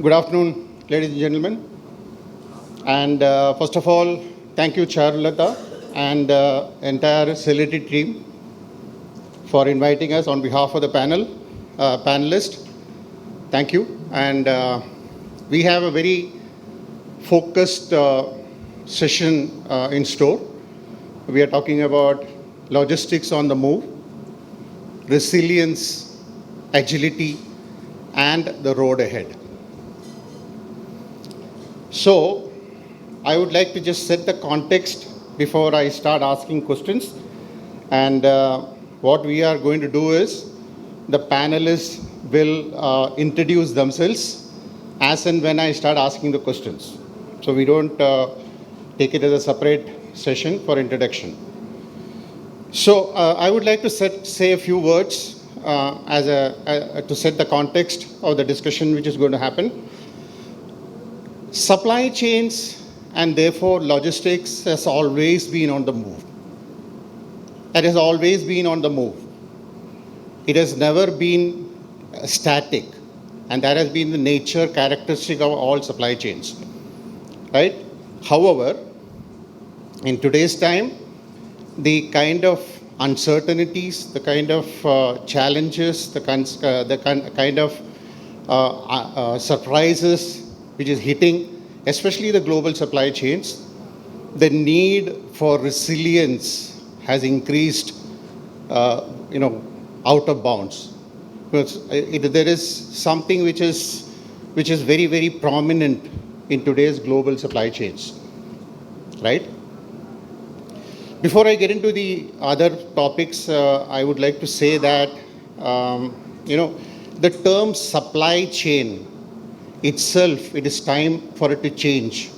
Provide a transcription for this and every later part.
Good afternoon, ladies and gentlemen. And first of all, thank you, Charulata and entire Celerity team for inviting us on behalf of the panelists. Thank you. And we have a very focused session in store. We are talking about logistics on the move, resilience, agility, and the road ahead. So, I would like to just set the context before I start asking questions. And what we are going to do is the panelists will introduce themselves as and when I start asking the questions. So we don't take it as a separate session for introduction. So I would like to say a few words to set the context of the discussion which is going to happen. Supply chains and therefore logistics has always been on the move. It has always been on the move. It has never been static, and that has been the nature characteristic of all supply chains, right? However, in today's time, the kind of uncertainties, the kind of challenges, the kind of surprises which is hitting, especially the global supply chains, the need for resilience has increased, out of bounds. Because there is something which is very, very prominent in today's global supply chains, right? Before I get into the other topics, I would like to say that, the term supply chain itself, it is time for it to change,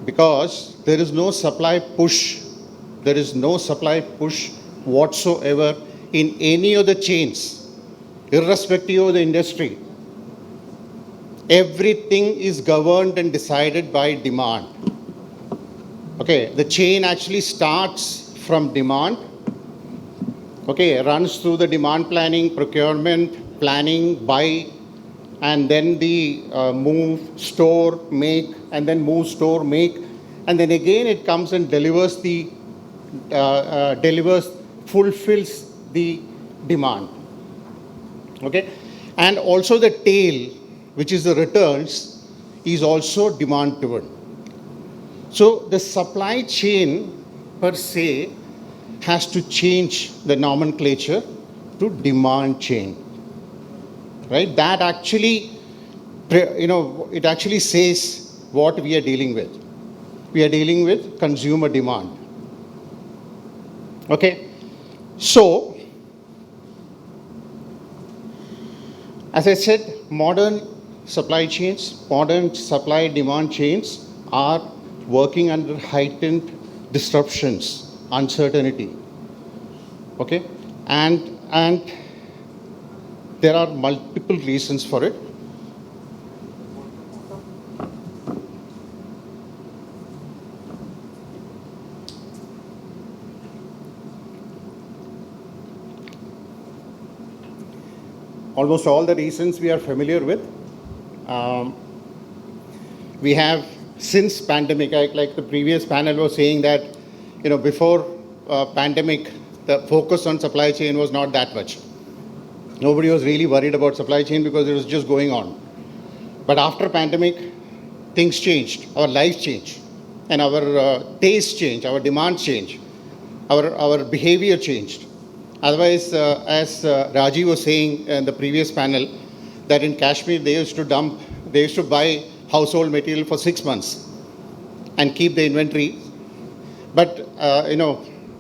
because there is no supply push. There is no supply push whatsoever in any of the chains, irrespective of the industry. Everything is governed and decided by demand. Okay, the chain actually starts from demand, runs through the demand planning, procurement, planning, buy, and then the move, store, make, and then move, store, make, and then again it comes and fulfills the demand. Okay, and also the tail, which is the returns, is also demand driven. So the supply chain per se has to change the nomenclature to demand chain. Right? That actually, it actually says what we are dealing with. We are dealing with consumer demand. Okay? So, as I said, modern supply chains, modern supply demand chains are working under heightened disruptions, uncertainty. Okay? And there are multiple reasons for it. Almost all the reasons we are familiar with. We have, since pandemic, like the previous panel was saying that, before pandemic, the focus on supply chain was not that much. Nobody was really worried about supply chain because it was just going on. But after pandemic, things changed, our lives changed, and our tastes changed, our demands changed, our behavior changed. Otherwise, as Raji was saying in the previous panel, that in Kashmir they used to buy household material for 6 months and keep the inventory. But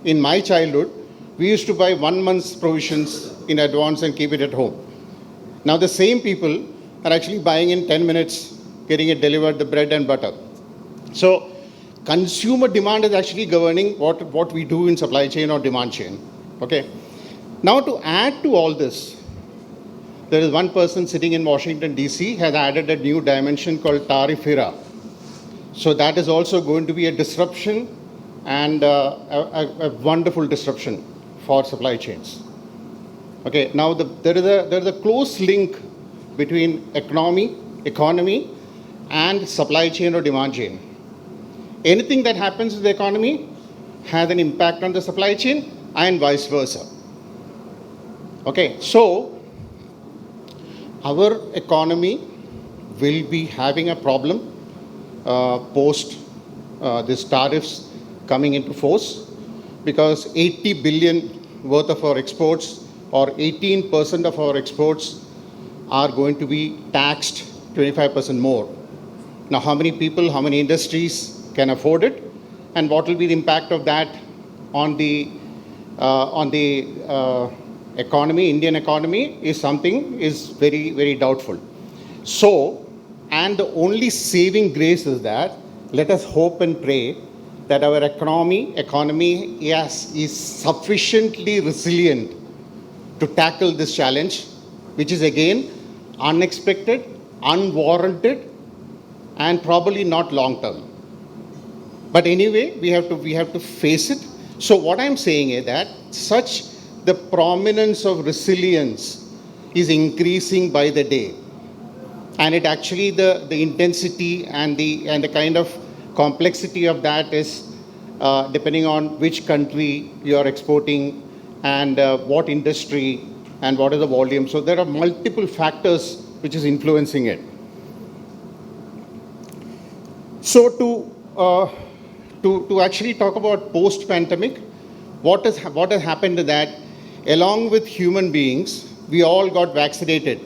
in my childhood, we used to buy 1 month's provisions in advance and keep it at home. Now the same people are actually buying in 10 minutes, getting it delivered, the bread and butter. So consumer demand is actually governing what we do in supply chain or demand chain. Okay. Now to add to all this, there is one person sitting in Washington, D.C. has added a new dimension called tariff era. So that is also going to be a disruption and a wonderful disruption for supply chains. Okay, now there is a close link between economy economy and supply chain or demand chain. Anything that happens in the economy has an impact on the supply chain and vice versa. Okay, so our economy will be having a problem post these tariffs coming into force, because 80 billion worth of our exports, or 18% of our exports, are going to be taxed 25% more. Now, how many people, how many industries can afford it, and what will be the impact of that on the economy, Indian economy, is very, very doubtful. So, and the only saving grace is that let us hope and pray that our economy yes, is sufficiently resilient to tackle this challenge, which is again unexpected, unwarranted, and probably not long term. But anyway, we have to face it. So what I'm saying is that the prominence of resilience is increasing by the day, and it actually the intensity and the kind of complexity of that is depending on which country you are exporting and what industry and what is the volume. So there are multiple factors which is influencing it. So to actually talk about post-pandemic, what has happened is that along with human beings, we all got vaccinated.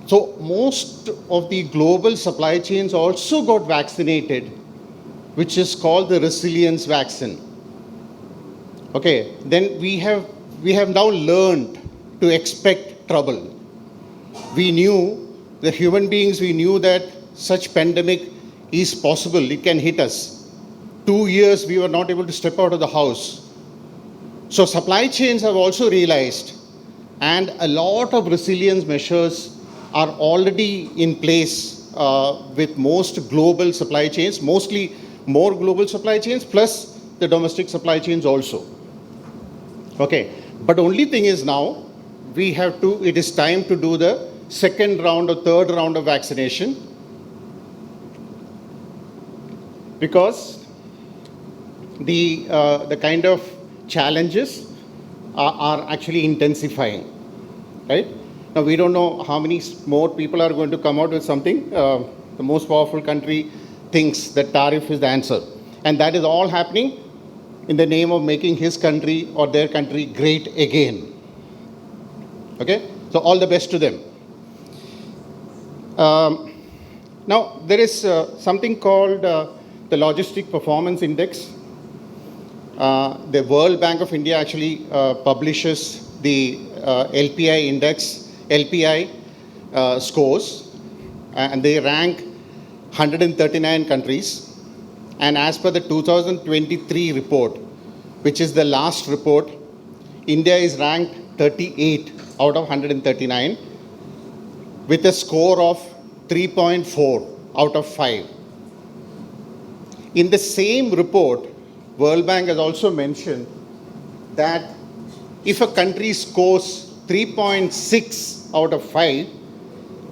So most of the global supply chains also got vaccinated, which is called the resilience vaccine. Okay, then we have now learned to expect trouble. We knew, the human beings, we knew that such pandemic is possible, it can hit us. 2 years we were not able to step out of the house. So supply chains have also realized, and a lot of resilience measures are already in place with most global supply chains, mostly more global supply chains, plus the domestic supply chains also. Okay, but only thing is now, it is time to do the second round or third round of vaccination, because the kind of challenges are actually intensifying, right? Now, we don't know how many more people are going to come out with something. The most powerful country thinks that tariff is the answer. And that is all happening in the name of making his country or their country great again. Okay? So all the best to them. Now, there is something called the Logistic Performance Index. The World Bank of India actually publishes the LPI index, LPI scores, and they rank 139 countries. And as per the 2023 report, which is the last report, India is ranked 38 out of 139 with a score of 3.4 out of 5. In the same report, World Bank has also mentioned that if a country scores 3.6 out of 5,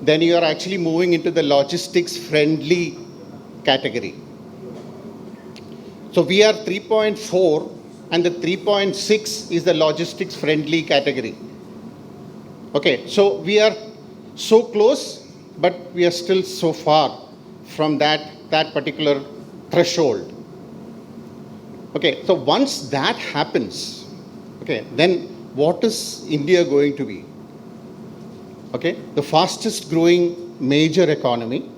then you are actually moving into the logistics friendly category. So we are 3.4 and the 3.6 is the logistics friendly category. Okay, so we are so close, but we are still so far from that particular threshold. Okay, so once that happens, okay, then what is India going to be? Okay, the fastest growing major economy,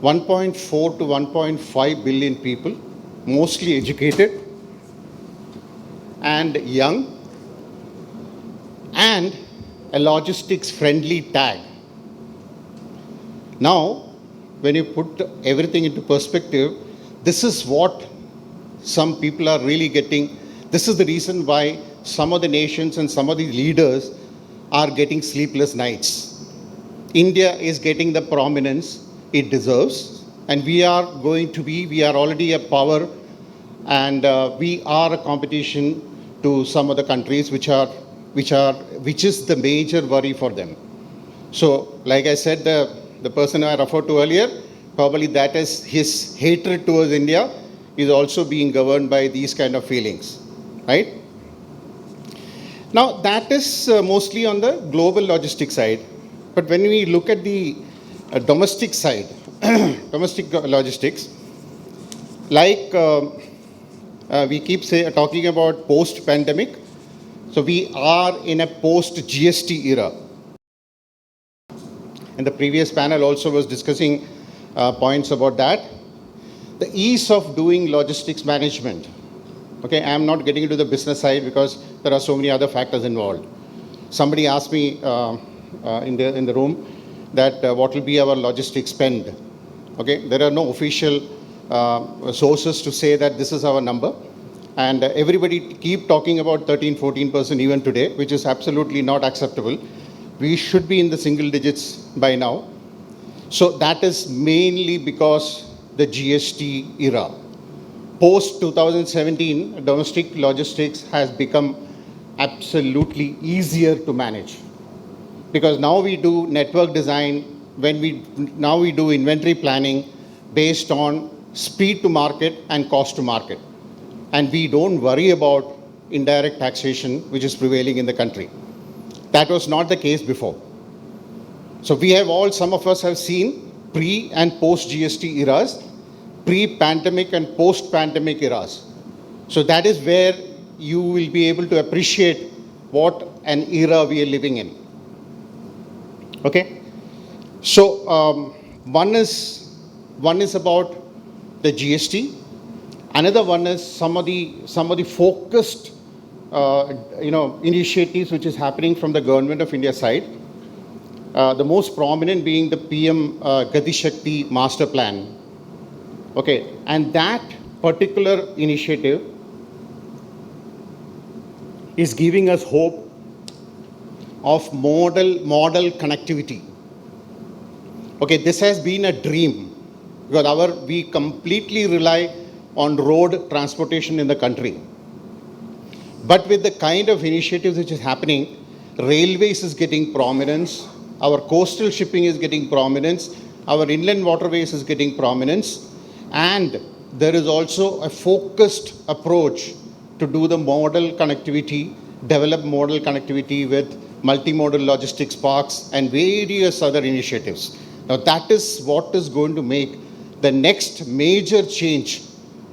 1.4 to 1.5 billion people, mostly educated and young, and a logistics friendly tag. Now, when you put everything into perspective, this is what some people are really getting. This is the reason why some of the nations and some of the leaders are getting sleepless nights. India is getting the prominence it deserves, and we are already a power, and we are a competition to some of the countries which is the major worry for them. So, like I said, the person I referred to earlier, probably that is his hatred towards India is also being governed by these kind of feelings, right? Now, that is mostly on the global logistics side. But when we look at the domestic side, domestic logistics, like we keep talking about post-pandemic, so we are in a post-GST era. And the previous panel also was discussing points about that. The ease of doing logistics management. Okay, I am not getting into the business side because there are so many other factors involved. Somebody asked me in the room that what will be our logistics spend. Okay, there are no official sources to say that this is our number. And everybody keep talking about 13-14% even today, which is absolutely not acceptable. We should be in the single digits by now. So that is mainly because the GST era. Post 2017, domestic logistics has become absolutely easier to manage. Because now we do network design, now we do inventory planning based on speed to market and cost to market. And we don't worry about indirect taxation, which is prevailing in the country. That was not the case before. So we have some of us have seen pre and post GST eras, pre-pandemic and post-pandemic eras. So that is where you will be able to appreciate what an era we are living in. Okay? So one is about the GST. Another one is some of the focused initiatives which is happening from the government of India side. The most prominent being the PM Gati Shakti Master Plan. Okay, and that particular initiative is giving us hope of model connectivity. Okay, this has been a dream because we completely rely on road transportation in the country. But with the kind of initiatives which is happening, railways is getting prominence, our coastal shipping is getting prominence, our inland waterways is getting prominence, and there is also a focused approach to do the modal connectivity, develop modal connectivity with multimodal logistics parks and various other initiatives. Now that is what is going to make the next major change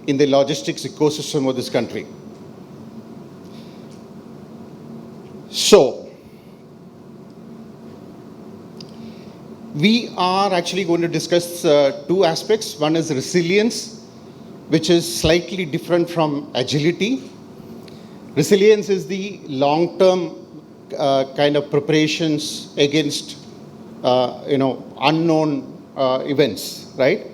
in the logistics ecosystem of this country. So, we are actually going to discuss two aspects. One is resilience, which is slightly different from agility. Resilience is the long-term kind of preparations against unknown events, right?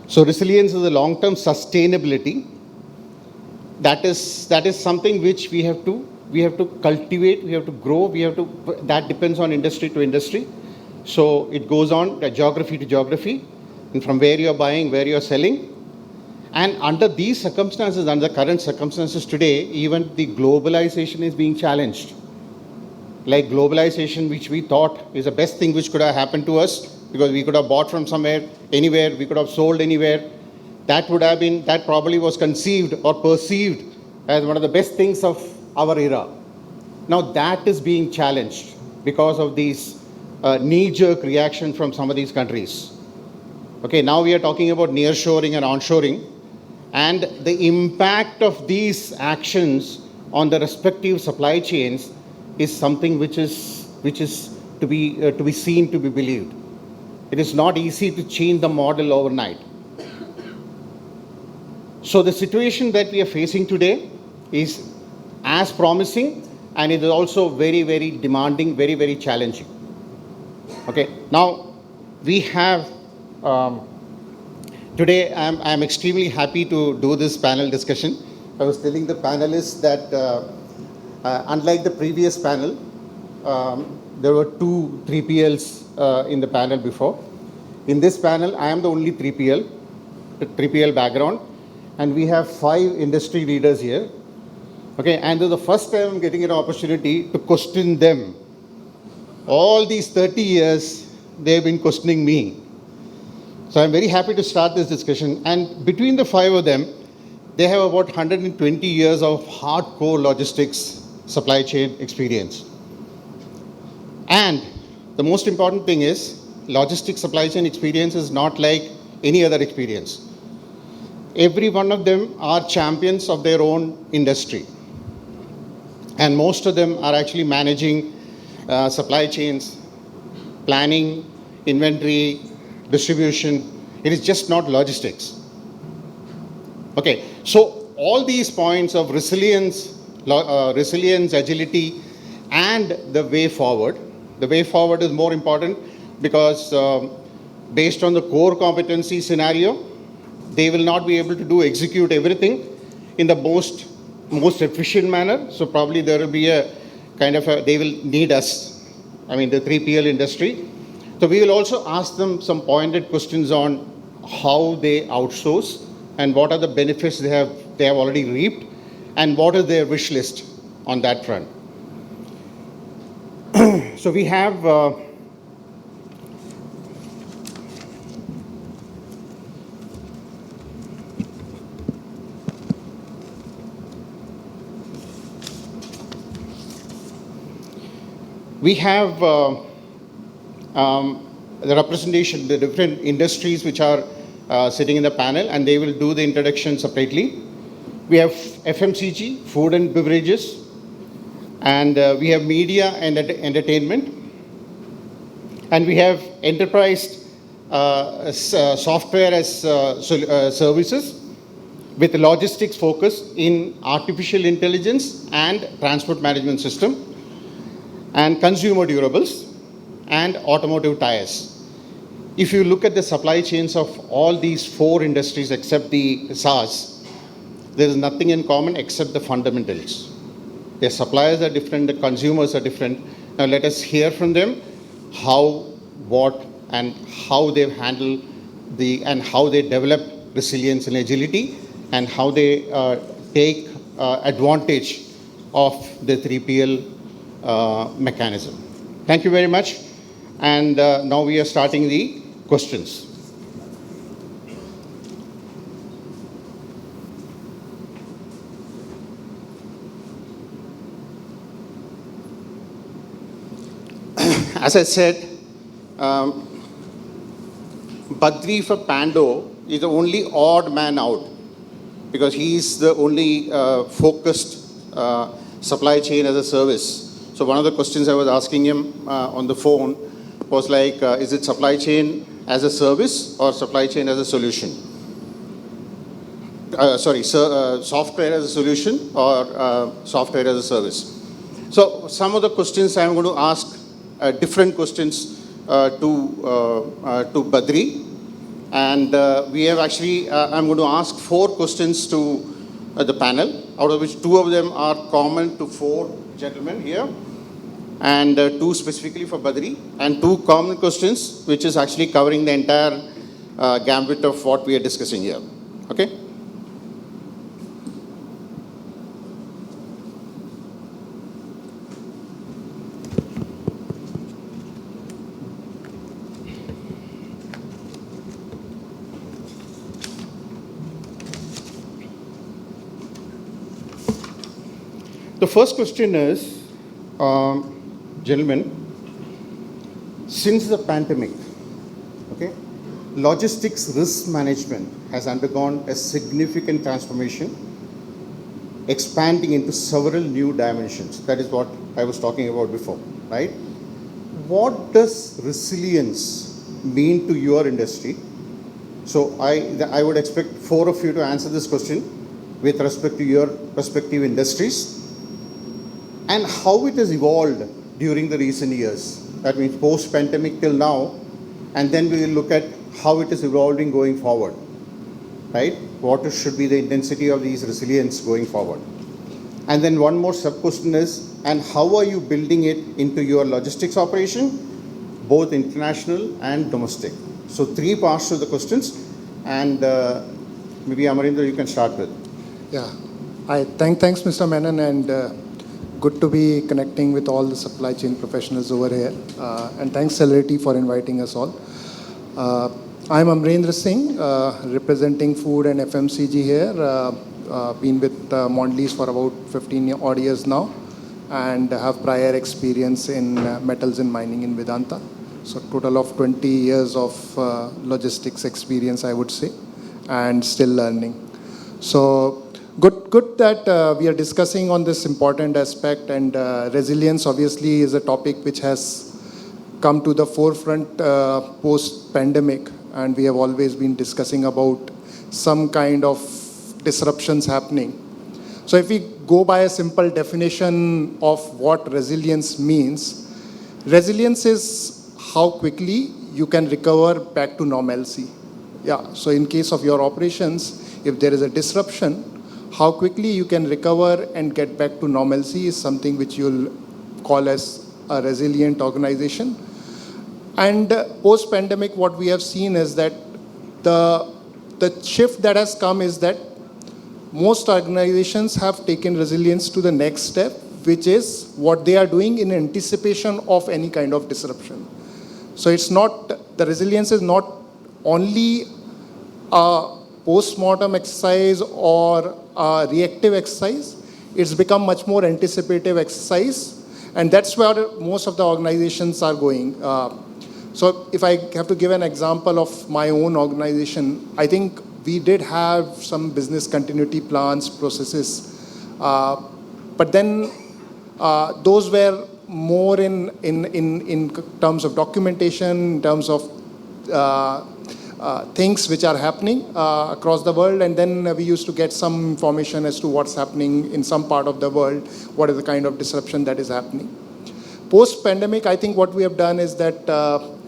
So resilience is a long-term sustainability. That is something which we have to cultivate, we have to grow, that depends on industry to industry. So it goes on geography to geography, and from where you're buying, where you're selling. And under these circumstances, under the current circumstances today, even the globalization is being challenged. Like globalization, which we thought is the best thing which could have happened to us, because we could have bought from somewhere, anywhere, we could have sold anywhere. That probably was conceived or perceived as one of the best things of our era. Now that is being challenged because of these knee-jerk reaction from some of these countries. Okay, now we are talking about nearshoring and onshoring, and the impact of these actions on the respective supply chains is something which is to be seen, to be believed. It is not easy to change the model overnight. So the situation that we are facing today is as promising, and it is also very, very demanding, very, very challenging. Okay, now we have today I'm extremely happy to do this panel discussion. I was telling the panelists that unlike the previous panel, there were two 3PLs in the panel before. In this panel, I am the only 3PL background, and we have 5 industry leaders here. Okay, and this is the first time I'm getting an opportunity to question them All these 30 years, they've been questioning me. So I'm very happy to start this discussion. And between the five of them, they have about 120 years of hardcore logistics supply chain experience. And the most important thing is, logistics supply chain experience is not like any other experience. Every one of them are champions of their own industry. And most of them are actually managing supply chains, planning, inventory, distribution. It is just not logistics. Okay, so all these points of resilience, agility, and the way forward. The way forward is more important because based on the core competency scenario, they will not be able to execute everything in the most efficient manner. So probably there will be a kind of they will need us, I mean the 3PL industry. So we will also ask them some pointed questions on how they outsource and what are the benefits they have already reaped and what is their wish list on that front. So we have the representation, the different industries which are sitting in the panel, and they will do the introduction separately. We have FMCG, food and beverages, and we have media and entertainment, and we have enterprise software as services with logistics focus in artificial intelligence and transport management system, and consumer durables, and automotive tires. If you look at the supply chains of all these four industries except the SaaS, there is nothing in common except the fundamentals. Their suppliers are different, the consumers are different. Now let us hear from them how, what, and how they've handled and how they develop resilience and agility, and how they take advantage of the 3PL mechanism. Thank you very much. And now we are starting the questions. As I said, Badri for Pando is the only odd man out because he is the only focused supply chain as a service. So one of the questions I was asking him on the phone was like, is it supply chain as a service or supply chain as a solution? Software as a solution or software as a service? So some of the questions I'm going to ask different questions to Badri, and we have actually, I'm going to ask 4 questions to the panel, out of which 2 of them are common to 4 gentlemen here, and 2 specifically for Badri, and 2 common questions which is actually covering the entire gambit of what we are discussing here. Okay? The first question is, gentlemen, since the pandemic, okay, logistics risk management has undergone a significant transformation, expanding into several new dimensions. That is what I was talking about before, right? What does resilience mean to your industry? So I would expect 4 of you to answer this question with respect to your respective industries, and how it has evolved during the recent years. That means post-pandemic till now, and then we will look at how it is evolving going forward, right? What should be the intensity of these resilience going forward? And then one more sub-question is, and how are you building it into your logistics operation, both international and domestic? So 3 parts to the questions, and maybe Amrendra, you can start with. Yeah, thanks Mr. Menon, and Good to be connecting with all the supply chain professionals over here. And thanks, Celerity, for inviting us all. I'm Amrendra Singh, representing food and FMCG here. Been with Mondelez for about 15 odd years now, and have prior experience in metals and mining in Vedanta. So total of 20 years of logistics experience, I would say, and still learning. So good that we are discussing on this important aspect, and resilience obviously is a topic which has come to the forefront post-pandemic, and we have always been discussing about some kind of disruptions happening. So if we go by a simple definition of what resilience means, resilience is how quickly you can recover back to normalcy. Yeah, so in case of your operations, if there is a disruption, how quickly you can recover and get back to normalcy is something which you'll call as a resilient organization. And post-pandemic, what we have seen is that the shift that has come is that most organizations have taken resilience to the next step, which is what they are doing in anticipation of any kind of disruption. So it's not, the resilience is not only a post-mortem exercise or a reactive exercise, it's become much more anticipative exercise, and that's where most of the organizations are going. So if I have to give an example of my own organization, I think we did have some business continuity plans, processes, but then those were more in terms of documentation, in terms of things which are happening across the world, and then we used to get some information as to what's happening in some part of the world, what is the kind of disruption that is happening. Post-pandemic, I think what we have done is that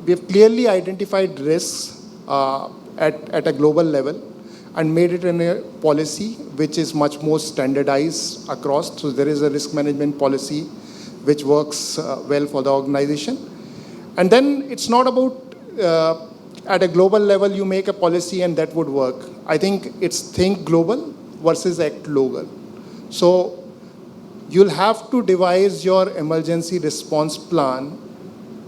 we have clearly identified risks at a global level and made it in a policy which is much more standardized across. So there is a risk management policy which works well for the organization. And then it's not about at a global level you make a policy and that would work. I think it's think global versus act local. So you'll have to devise your emergency response plan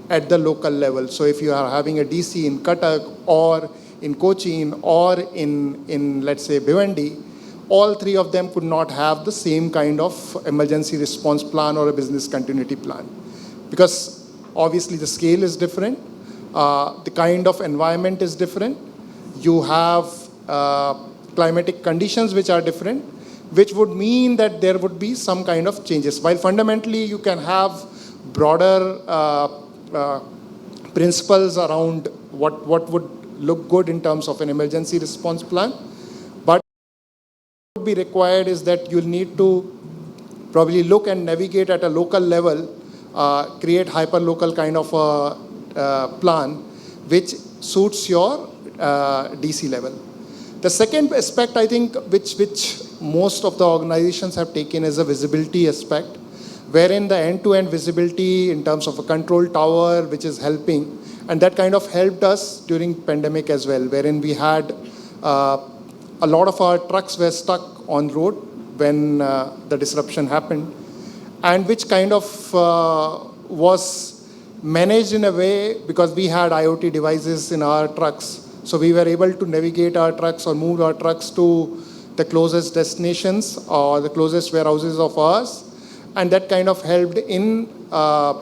at the local level. So if you are having a DC in Cuttack or in Cochin or in let's say Bhiwandi, all three of them could not have the same kind of emergency response plan or a business continuity plan, because obviously the scale is different, the kind of environment is different, you have climatic conditions which are different, which would mean that there would be some kind of changes. While fundamentally you can have broader principles around what would look good in terms of an emergency response plan, but what would be required is that you'll need to probably look and navigate at a local level, create hyper-local kind of a plan which suits your DC level. The second aspect, I think, which most of the organizations have taken is a visibility aspect, wherein the end-to-end visibility in terms of a control tower, which is helping, and that kind of helped us during pandemic as well, wherein we had a lot of our trucks were stuck on road when the disruption happened, and which kind of was managed in a way because we had IoT devices in our trucks. So we were able to navigate our trucks or move our trucks to the closest destinations or the closest warehouses of ours, and that kind of helped in the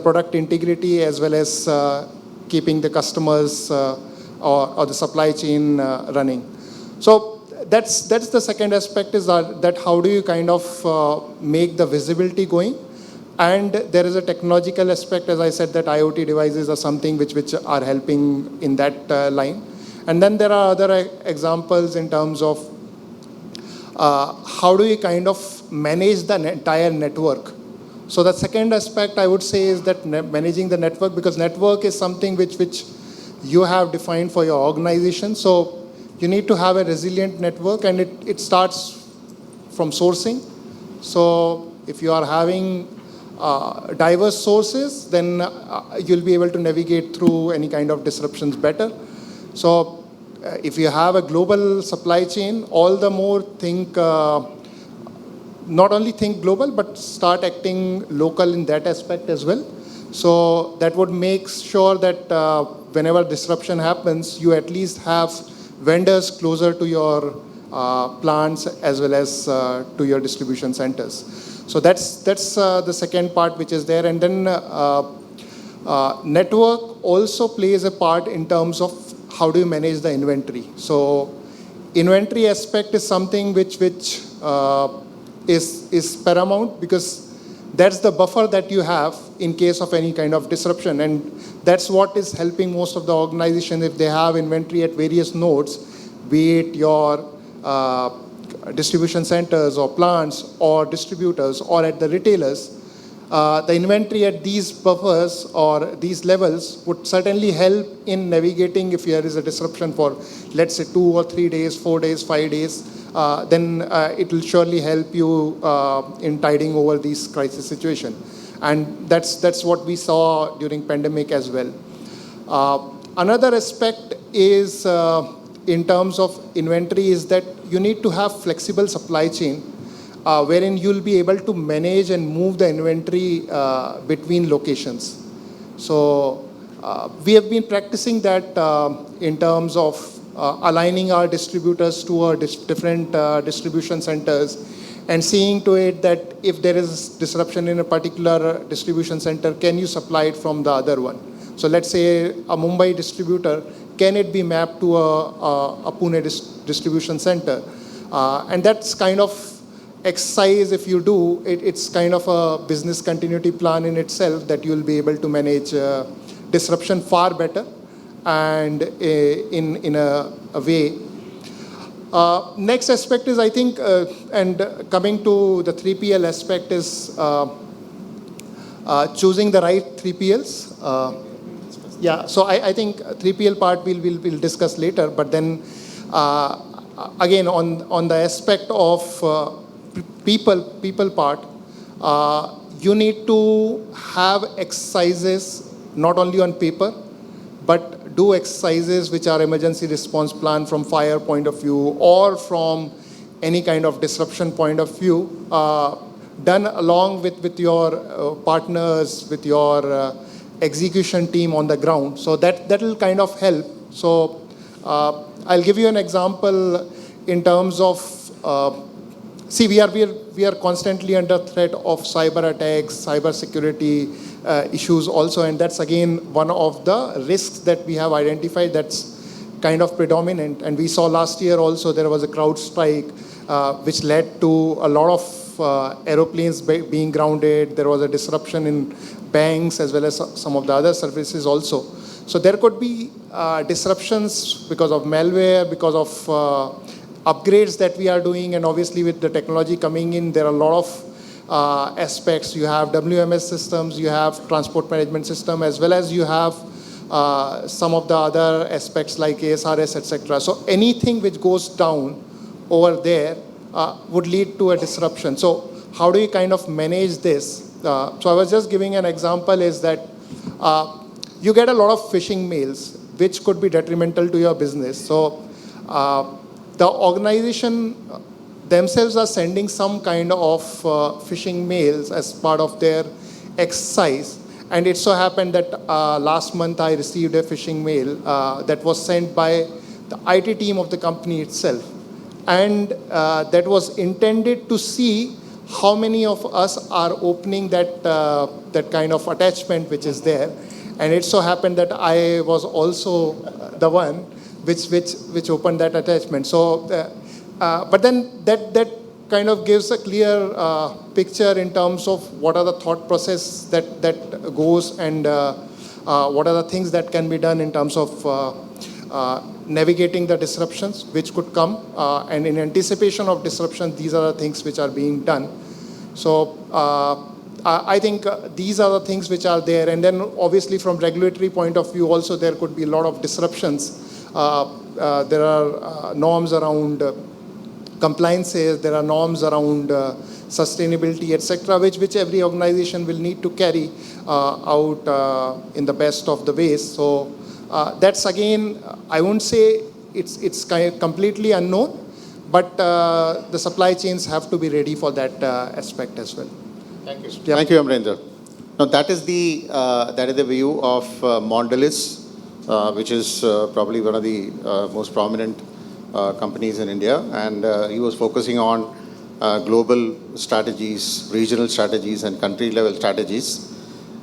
product integrity as well as keeping the customers or the supply chain running. So that's the second aspect, is that how do you kind of make the visibility going. And there is a technological aspect, as I said, that IoT devices are something which are helping in that line. And then there are other examples in terms of how do you kind of manage the entire network. So the second aspect I would say is that managing the network, because network is something which you have defined for your organization. So you need to have a resilient network, and it starts from sourcing. So if you are having diverse sources, then you'll be able to navigate through any kind of disruptions better. So if you have a global supply chain, all the more think not only think global, but start acting local in that aspect as well. So that would make sure that whenever disruption happens, you at least have vendors closer to your plants as well as to your distribution centers. So that's the second part which is there. And then network also plays a part in terms of how do you manage the inventory. So inventory aspect is something which is paramount, because that's the buffer that you have in case of any kind of disruption. And that's what is helping most of the organizations if they have inventory at various nodes, be it your distribution centers or plants or distributors or at the retailers. The inventory at these buffers or these levels would certainly help in navigating if there is a disruption for, let's say, 2 or 3 days, 4 days, 5 days. Then it will surely help you in tiding over these crisis situation. And that's what we saw during pandemic as well. Another aspect is in terms of inventory is that you need to have flexible supply chain wherein you'll be able to manage and move the inventory between locations. So we have been practicing that in terms of aligning our distributors to our different distribution centers and seeing to it that if there is disruption in a particular distribution center, can you supply it from the other one? So let's say a Mumbai distributor, can it be mapped to a Pune distribution center? And that's kind of exercise, if you do, it's kind of a business continuity plan in itself that you'll be able to manage disruption far better and in a way. Next aspect is, I think, and coming to the 3PL aspect is choosing the right 3PLs. Yeah, so I think 3PL part we'll discuss later, but then again on the aspect of people part, you need to have exercises not only on paper, but do exercises which are emergency response plan from fire point of view or from any kind of disruption point of view, done along with your partners, with your execution team on the ground. So that will kind of help. So I'll give you an example in terms of see, we are constantly under threat of cyber attacks, cyber security issues also, and that's again one of the risks that we have identified that's kind of predominant. And we saw last year also there was a crowd strike which led to a lot of aeroplanes being grounded. There was a disruption in banks as well as some of the other services also. So there could be disruptions because of malware, because of upgrades that we are doing, and obviously with the technology coming in, there are a lot of aspects. You have WMS systems, you have transport management system, as well as you have some of the other aspects like ASRS, etc. So anything which goes down over there would lead to a disruption. So how do you kind of manage this? So I was just giving an example is that you get a lot of phishing mails which could be detrimental to your business. So the organization themselves are sending some kind of phishing mails as part of their exercise. And it so happened that last month I received a phishing mail that was sent by the IT team of the company itself. And that was intended to see how many of us are opening that kind of attachment which is there. And it so happened that I was also the one which opened that attachment. So, but then that kind of gives a clear picture in terms of what are the thought process that goes and what are the things that can be done in terms of navigating the disruptions which could come. And in anticipation of disruption, these are the things which are being done. So I think these are the things which are there. And then obviously from regulatory point of view also there could be a lot of disruptions. There are norms around compliances, there are norms around sustainability, etc., which every organization will need to carry out in the best of the ways. So that's again, I won't say it's kind of completely unknown, but the supply chains have to be ready for that aspect as well. Thank you. Yeah. Thank you, Amrendra. Now, that is the view of Mondelez, which is probably one of the most prominent companies in India. And he was focusing on global strategies, regional strategies, and country-level strategies.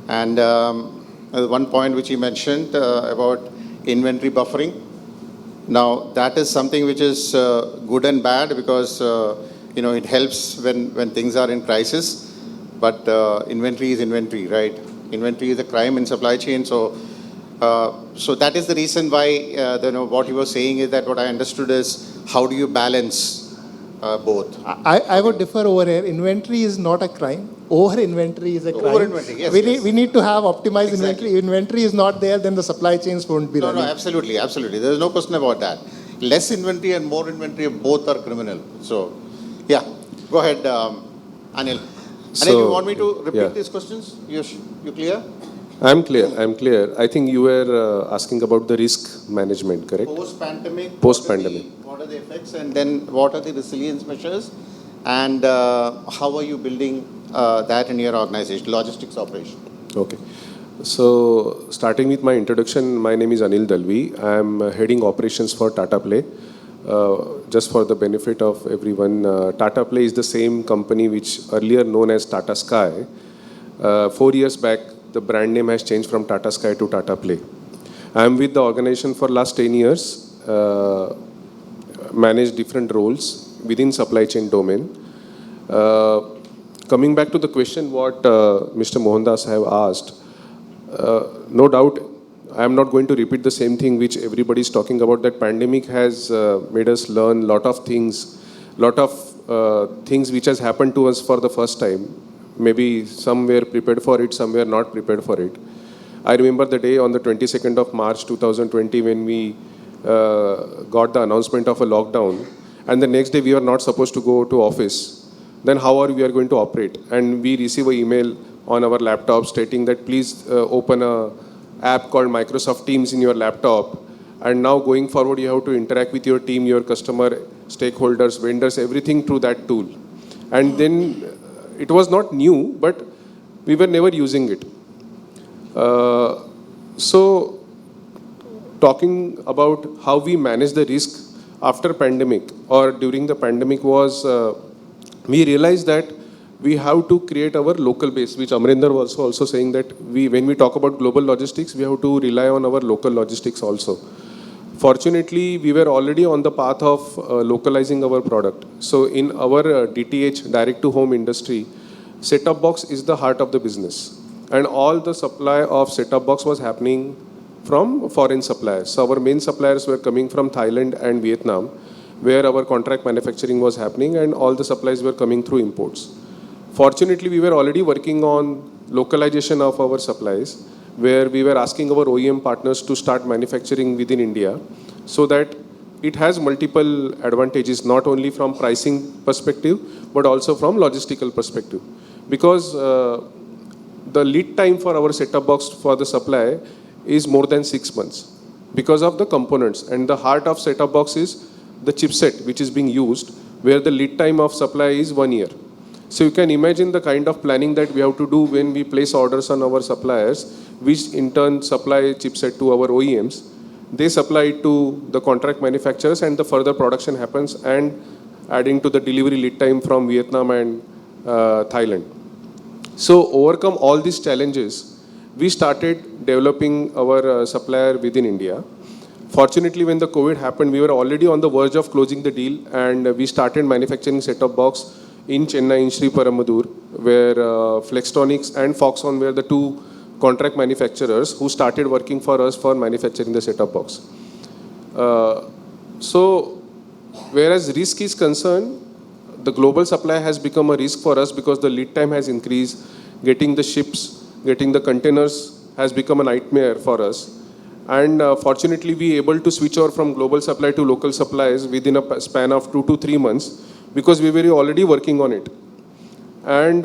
And one point which he mentioned about inventory buffering. Now, that is something which is good and bad because, it helps when things are in crisis. But inventory is inventory, right? Inventory is a crime in supply chain. So that is the reason why, what he was saying is that what I understood is how do you balance both? I would differ over here. Inventory is not a crime. Over inventory is a crime. Over inventory, yes. We need to have optimized Exactly. inventory. Inventory is not there, then the supply chains won't be running. No, absolutely, absolutely. There is no question about that. Less inventory and more inventory, both are criminal. So, yeah, go ahead, Anil. Anil, you want me to repeat these questions? You clear? I'm clear. I think you were asking about the risk management, correct? Post-pandemic. Post-pandemic. What are the effects, and then what are the resilience measures, and how are you building that in your organization, logistics operation? Okay. So, starting with my introduction, my name is Anil Dalvi. I'm heading operations for Tata Play. Just for the benefit of everyone, Tata Play is the same company which earlier known as Tata Sky. 4 years back, the brand name has changed from Tata Sky to Tata Play. I'm with the organization for last 10 years, managed different roles within supply chain domain. Coming back to the question what Mr. Mohandas have asked, no doubt I am not going to repeat the same thing which everybody is talking about. That pandemic has made us learn lot of things which has happened to us for the first time. Maybe some were prepared for it, some were not prepared for it. I remember the day on the 22nd of March 2020 when we got the announcement of a lockdown, and the next day we were not supposed to go to office. Then how are we going to operate? And we receive an email on our laptop stating that please open a app called Microsoft Teams in your laptop, and now going forward you have to interact with your team, your customer, stakeholders, vendors, everything through that tool. And then it was not new, but we were never using it. So talking about how we manage the risk after pandemic or during the pandemic was we realized that we have to create our local base, which Amrendra was also saying that when we talk about global logistics, we have to rely on our local logistics also. Fortunately, we were already on the path of localizing our product. So in our DTH, direct to home industry, set-top box is the heart of the business. And all the supply of set-top box was happening from foreign suppliers. So our main suppliers were coming from Thailand and Vietnam, where our contract manufacturing was happening, and all the supplies were coming through imports. Fortunately, we were already working on localization of our supplies, where we were asking our OEM partners to start manufacturing within India, so that it has multiple advantages, not only from pricing perspective, but also from logistical perspective. Because the lead time for our set-top box for the supply is more than 6 months because of the components. And the heart of set-top box is the chipset which is being used, where the lead time of supply is 1 year. So you can imagine the kind of planning that we have to do when we place orders on our suppliers, which in turn supply chipset to our OEMs. They supply it to the contract manufacturers, and the further production happens, and adding to the delivery lead time from Vietnam and Thailand. So overcome all these challenges, we started developing our supplier within India. Fortunately, when the COVID happened, we were already on the verge of closing the deal, and we started manufacturing set-top box in Chennai, in Sri Perumbudur, where Flextronics and Foxconn were the two contract manufacturers who started working for us for manufacturing the set-top box. So, whereas risk is concerned, the global supply has become a risk for us because the lead time has increased. Getting the ships, getting the containers has become a nightmare for us. And fortunately, we were able to switch over from global supply to local supplies within a span of 2 to 3 months, because we were already working on it. And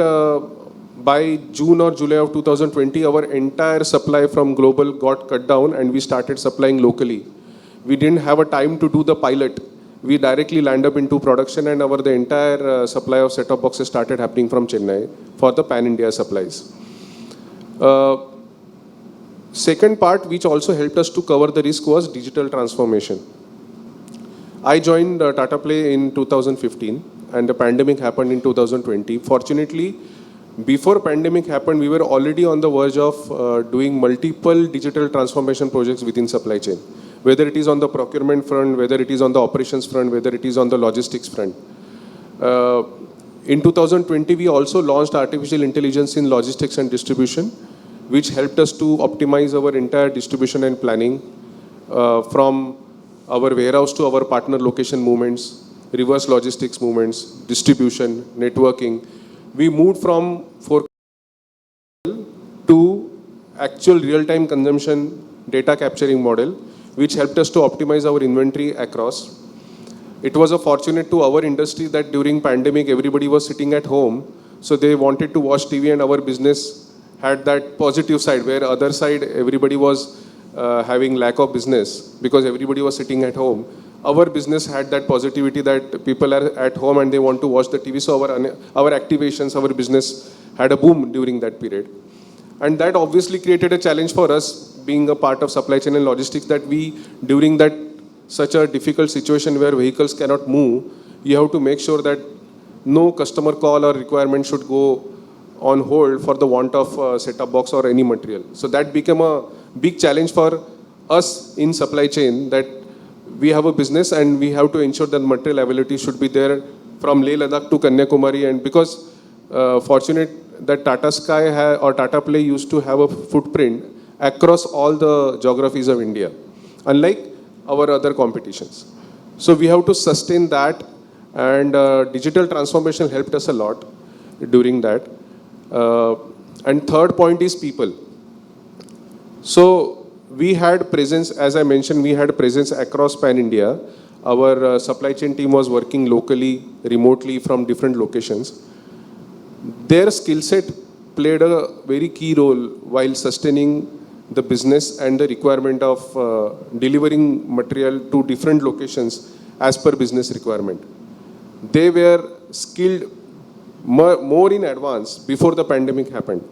by June or July of 2020, our entire supply from global got cut down, and we started supplying locally. We didn't have a time to do the pilot. we directly land up into production, and the entire supply of set-top boxes started happening from Chennai for the pan-India supplies. Second part, which also helped us to cover the risk, was digital transformation. I joined Tata Play in 2015, and the pandemic happened in 2020. Fortunately, before pandemic happened, we were already on the verge of doing multiple digital transformation projects within supply chain. Whether it is on the procurement front, whether it is on the operations front, whether it is on the logistics front. In 2020, we also launched artificial intelligence in logistics and distribution, which helped us to optimize our entire distribution and planning from our warehouse to our partner location movements, reverse logistics movements, distribution, networking. We moved from forecast to actual real-time consumption data capturing model, which helped us to optimize our inventory across. It was a fortunate to our industry that during pandemic, everybody was sitting at home, so they wanted to watch TV, and our business had that positive side, where other side, everybody was having lack of business because everybody was sitting at home. Our business had that positivity that people are at home and they want to watch the TV, so our activations, our business had a boom during that period. And that obviously created a challenge for us, being a part of supply chain and logistics, that we, during that such a difficult situation where vehicles cannot move, you have to make sure that no customer call or requirement should go on hold for the want of set-top box or any material. So that became a big challenge for us in supply chain, that we have a business and we have to ensure that material availability should be there from Leh Ladakh to Kanyakumari. And because fortunate that Tata Sky or Tata Play used to have a footprint across all the geographies of India, unlike our other competitions. So we have to sustain that, and digital transformation helped us a lot during that. And third point is people. So we had presence, as I mentioned, we had presence across pan-India. Our supply chain team was working locally, remotely from different locations. Their skill set played a very key role while sustaining the business and the requirement of delivering material to different locations as per business requirement. They were skilled more in advance before the pandemic happened.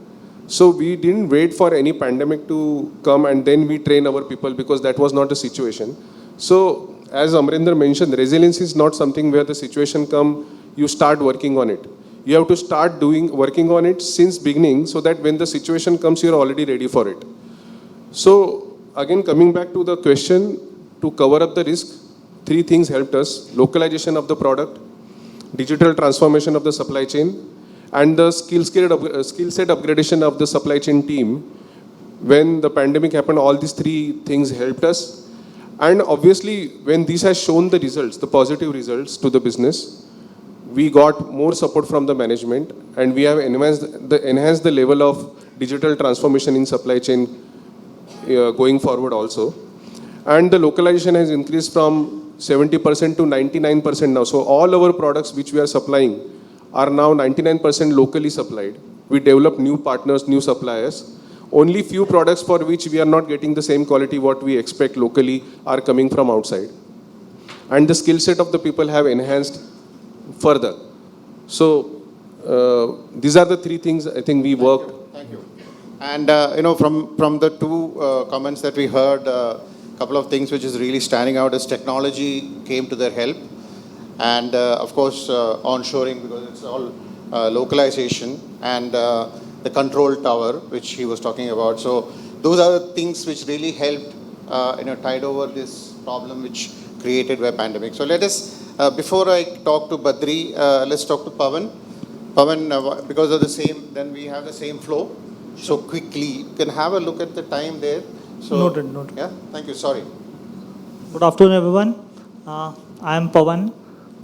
So we didn't wait for any pandemic to come and then we train our people, because that was not the situation. So as Amrendra mentioned, resilience is not something where the situation come, you start working on it. You have to start working on it since beginning, so that when the situation comes, you're already ready for it. So again, coming back to the question, to cover up the risk, three things helped us: localization of the product, digital transformation of the supply chain, and the skill set upgradation of the supply chain team. When the pandemic happened, all these three things helped us. And obviously, when this has shown the results, the positive results to the business, we got more support from the management, and we have enhanced the level of digital transformation in supply chain going forward also. And the localization has increased from 70% to 99% now. So all our products which we are supplying are now 99% locally supplied. We develop new partners, new suppliers. Only few products for which we are not getting the same quality what we expect locally are coming from outside. And the skill set of the people have enhanced further. So these are the three things I think we worked. Thank you. And from the two comments that we heard, a couple of things which is really standing out is technology came to their help, and of course onshoring, because it's all localization, and the control tower which he was talking about. So those are the things which really helped tide over this problem which created by pandemic. So let us, before I talk to Badri, let's talk to Pavan. Pavan, because of the same, then we have the same flow. So quickly, you can have a look at the time there. So, Noted. Yeah, thank you. Sorry. Good afternoon, everyone. I am Pavan.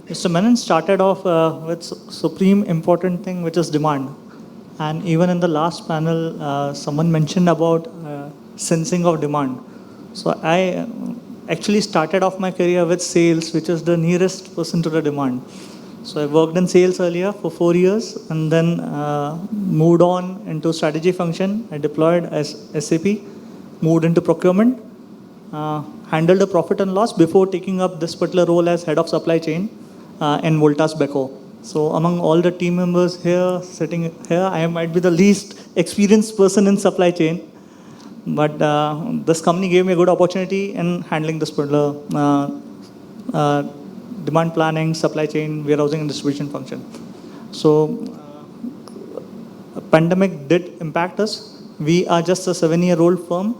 Mr. Menon started off with supreme important thing, which is demand. And even in the last panel, someone mentioned about sensing of demand. So I actually started off my career with sales, which is the nearest person to the demand. So I worked in sales earlier for 4 years, and then moved on into strategy function. I deployed as SAP, moved into procurement, handled the profit and loss before taking up this particular role as head of supply chain in VoltasBeko. So among all the team members here, sitting here, I might be the least experienced person in supply chain. But this company gave me a good opportunity in handling this particular demand planning, supply chain, warehousing and distribution function. So pandemic did impact us. We are just a 7-year-old firm.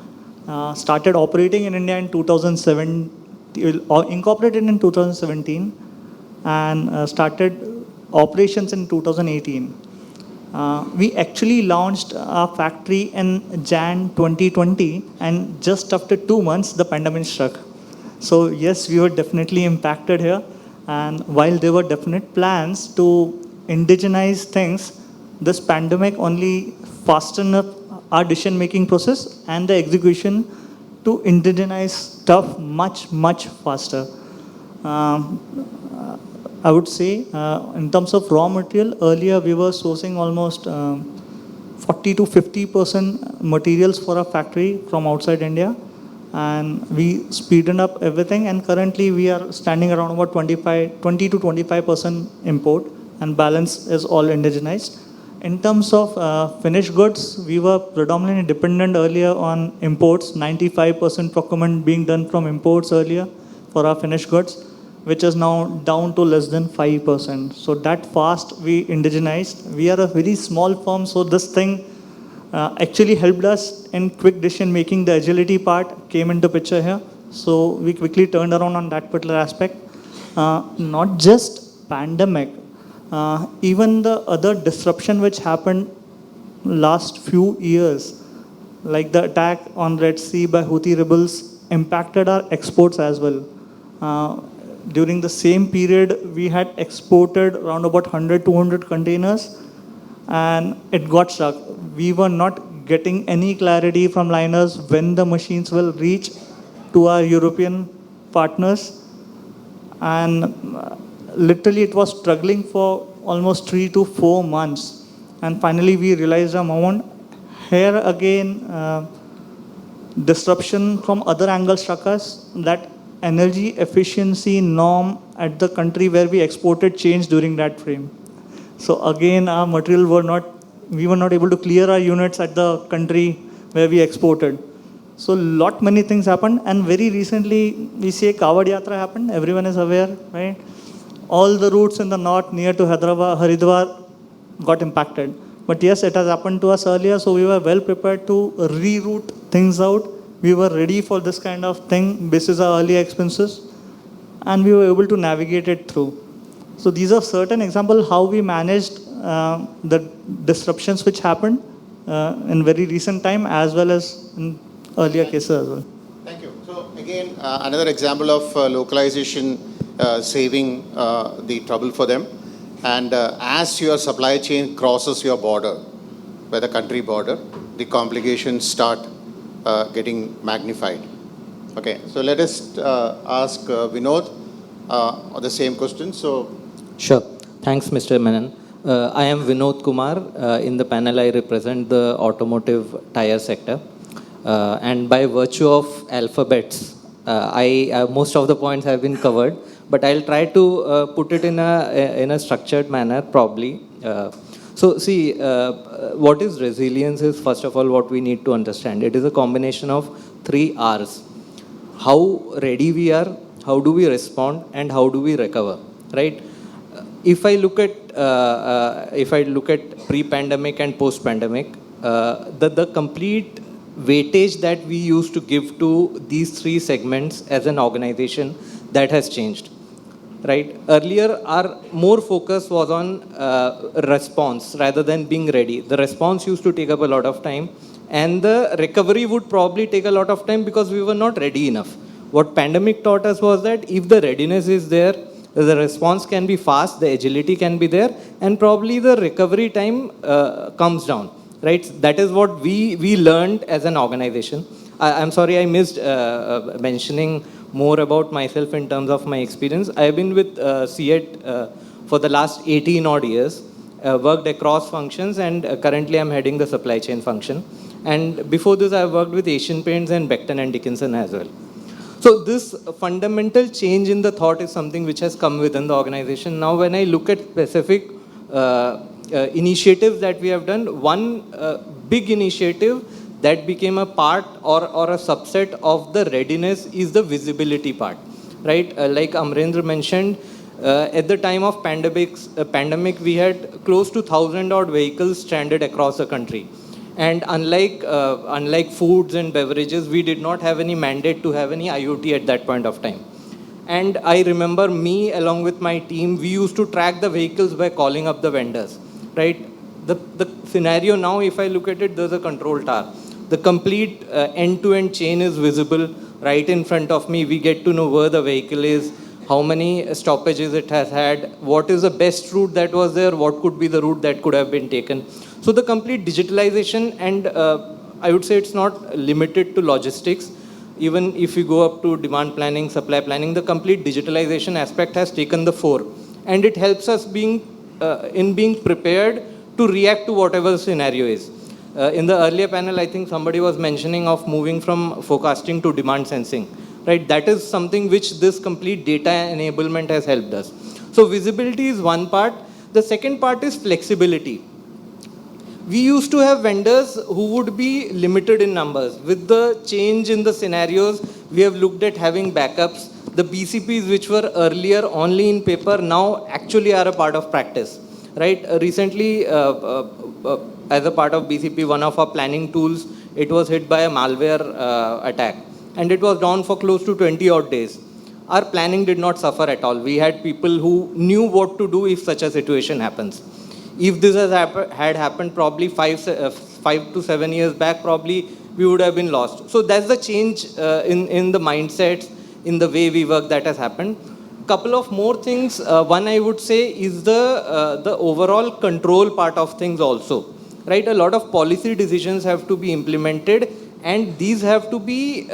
Started operating in India in 2007, incorporated in 2017, and started operations in 2018. We actually launched our factory in Jan 2020, and just after 2 months, the pandemic struck. So yes, we were definitely impacted here. And while there were definite plans to indigenize things, this pandemic only fastened up our decision-making process and the execution to indigenize stuff much, much faster. I would say in terms of raw material, earlier we were sourcing almost 40 to 50% materials for our factory from outside India. And we speeded up everything, and currently we are standing around about 20 to 25% import, and balance is all indigenized. In terms of finished goods, we were predominantly dependent earlier on imports, 95% procurement being done from imports earlier for our finished goods, which is now down to less than 5%. So that fast we indigenized. We are a very small firm, so this thing actually helped us in quick decision making. The agility part came into picture here. So we quickly turned around on that particular aspect. Not just pandemic, even the other disruption which happened last few years, like the attack on Red Sea by Houthi rebels, impacted our exports as well. During the same period, we had exported around about 100-200 containers, and it got stuck. We were not getting any clarity from liners when the machines will reach to our European partners, and literally it was struggling for almost 3 to 4 months. And finally we realized a moment. Here again, disruption from other angles struck us, that energy efficiency norm at the country where we exported changed during that frame. So again, our material we were not able to clear our units at the country where we exported. So many things happened, and very recently we see a Kawad Yatra happened. Everyone is aware, right? All the routes in the north near to Hyderabad, Haridwar got impacted. But yes, it has happened to us earlier, so we were well prepared to reroute things out. We were ready for this kind of thing, basis our earlier expenses, and we were able to navigate it through. So these are certain examples how we managed the disruptions which happened in very recent time as well as in earlier cases as well. Thank you. So again, another example of localization saving the trouble for them. And as your supply chain crosses your border, by the country border, the complications start getting magnified. Okay, so let us ask Vinod the same question. So, sure. Thanks, Mr. Menon. I am Vinod Kumar. In the panel, I represent the automotive tire sector. And by virtue of alphabets, most of the points have been covered, but I'll try to put it in a structured manner, probably. So see, what is resilience is, first of all, what we need to understand. It is a combination of 3 R's. How ready we are, how do we respond, and how do we recover, right? If I look at pre-pandemic and post-pandemic, the complete weightage that we used to give to these 3 segments as an organization, that has changed. Right? Earlier, our more focus was on response rather than being ready. The response used to take up a lot of time, and the recovery would probably take a lot of time because we were not ready enough. What pandemic taught us was that if the readiness is there, the response can be fast, the agility can be there, and probably the recovery time comes down. Right? That is what we learned as an organization. I'm sorry I missed mentioning more about myself in terms of my experience. I have been with CET for the last 18 odd years, worked across functions, and currently I'm heading the supply chain function. And before this, I've worked with Asian Paints and Becton and Dickinson as well. So this fundamental change in the thought is something which has come within the organization. Now, when I look at specific initiatives that we have done, one big initiative that became a part or a subset of the readiness is the visibility part, right? Like Amrendra mentioned, at the time of pandemic, we had close to 1,000 odd vehicles stranded across the country. And unlike foods and beverages, we did not have any mandate to have any IoT at that point of time. And I remember me, along with my team, we used to track the vehicles by calling up the vendors, right? The scenario now, if I look at it, there's a control tower. The complete end-to-end chain is visible right in front of me. We get to know where the vehicle is, how many stoppages it has had, what is the best route that was there, what could be the route that could have been taken. So the complete digitalization, and I would say it's not limited to logistics. Even if you go up to demand planning, supply planning, the complete digitalization aspect has taken the fore. And it helps us in being prepared to react to whatever the scenario is. In the earlier panel, I think somebody was mentioning of moving from forecasting to demand sensing. Right? That is something which this complete data enablement has helped us. So visibility is one part. The second part is flexibility. We used to have vendors who would be limited in numbers. With the change in the scenarios, we have looked at having backups. The BCPs, which were earlier only in paper, now actually are a part of practice. Right? Recently, as a part of BCP, one of our planning tools, it was hit by a malware attack. And it was down for close to 20 odd days. Our planning did not suffer at all. We had people who knew what to do if such a situation happens. If this had happened probably 5 to 7 years back, probably we would have been lost. So that's the change in the mindsets, in the way we work that has happened. Couple of more things. One I would say is the overall control part of things also. Right? A lot of policy decisions have to be implemented, and these have to be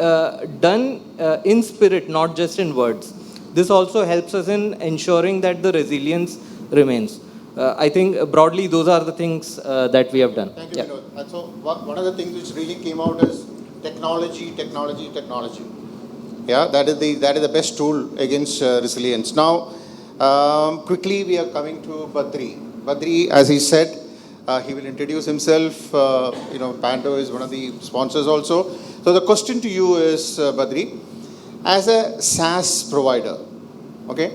done in spirit, not just in words. This also helps us in ensuring that the resilience remains. I think broadly those are the things that we have done. Thank you, Vinod. And so one of the things which really came out is technology. Yeah, that is the best tool against resilience. Now, quickly we are coming to Badri. Badri, as he said, he will introduce himself. Pando is one of the sponsors also. So the question to you is, Badri, as a SaaS provider, okay,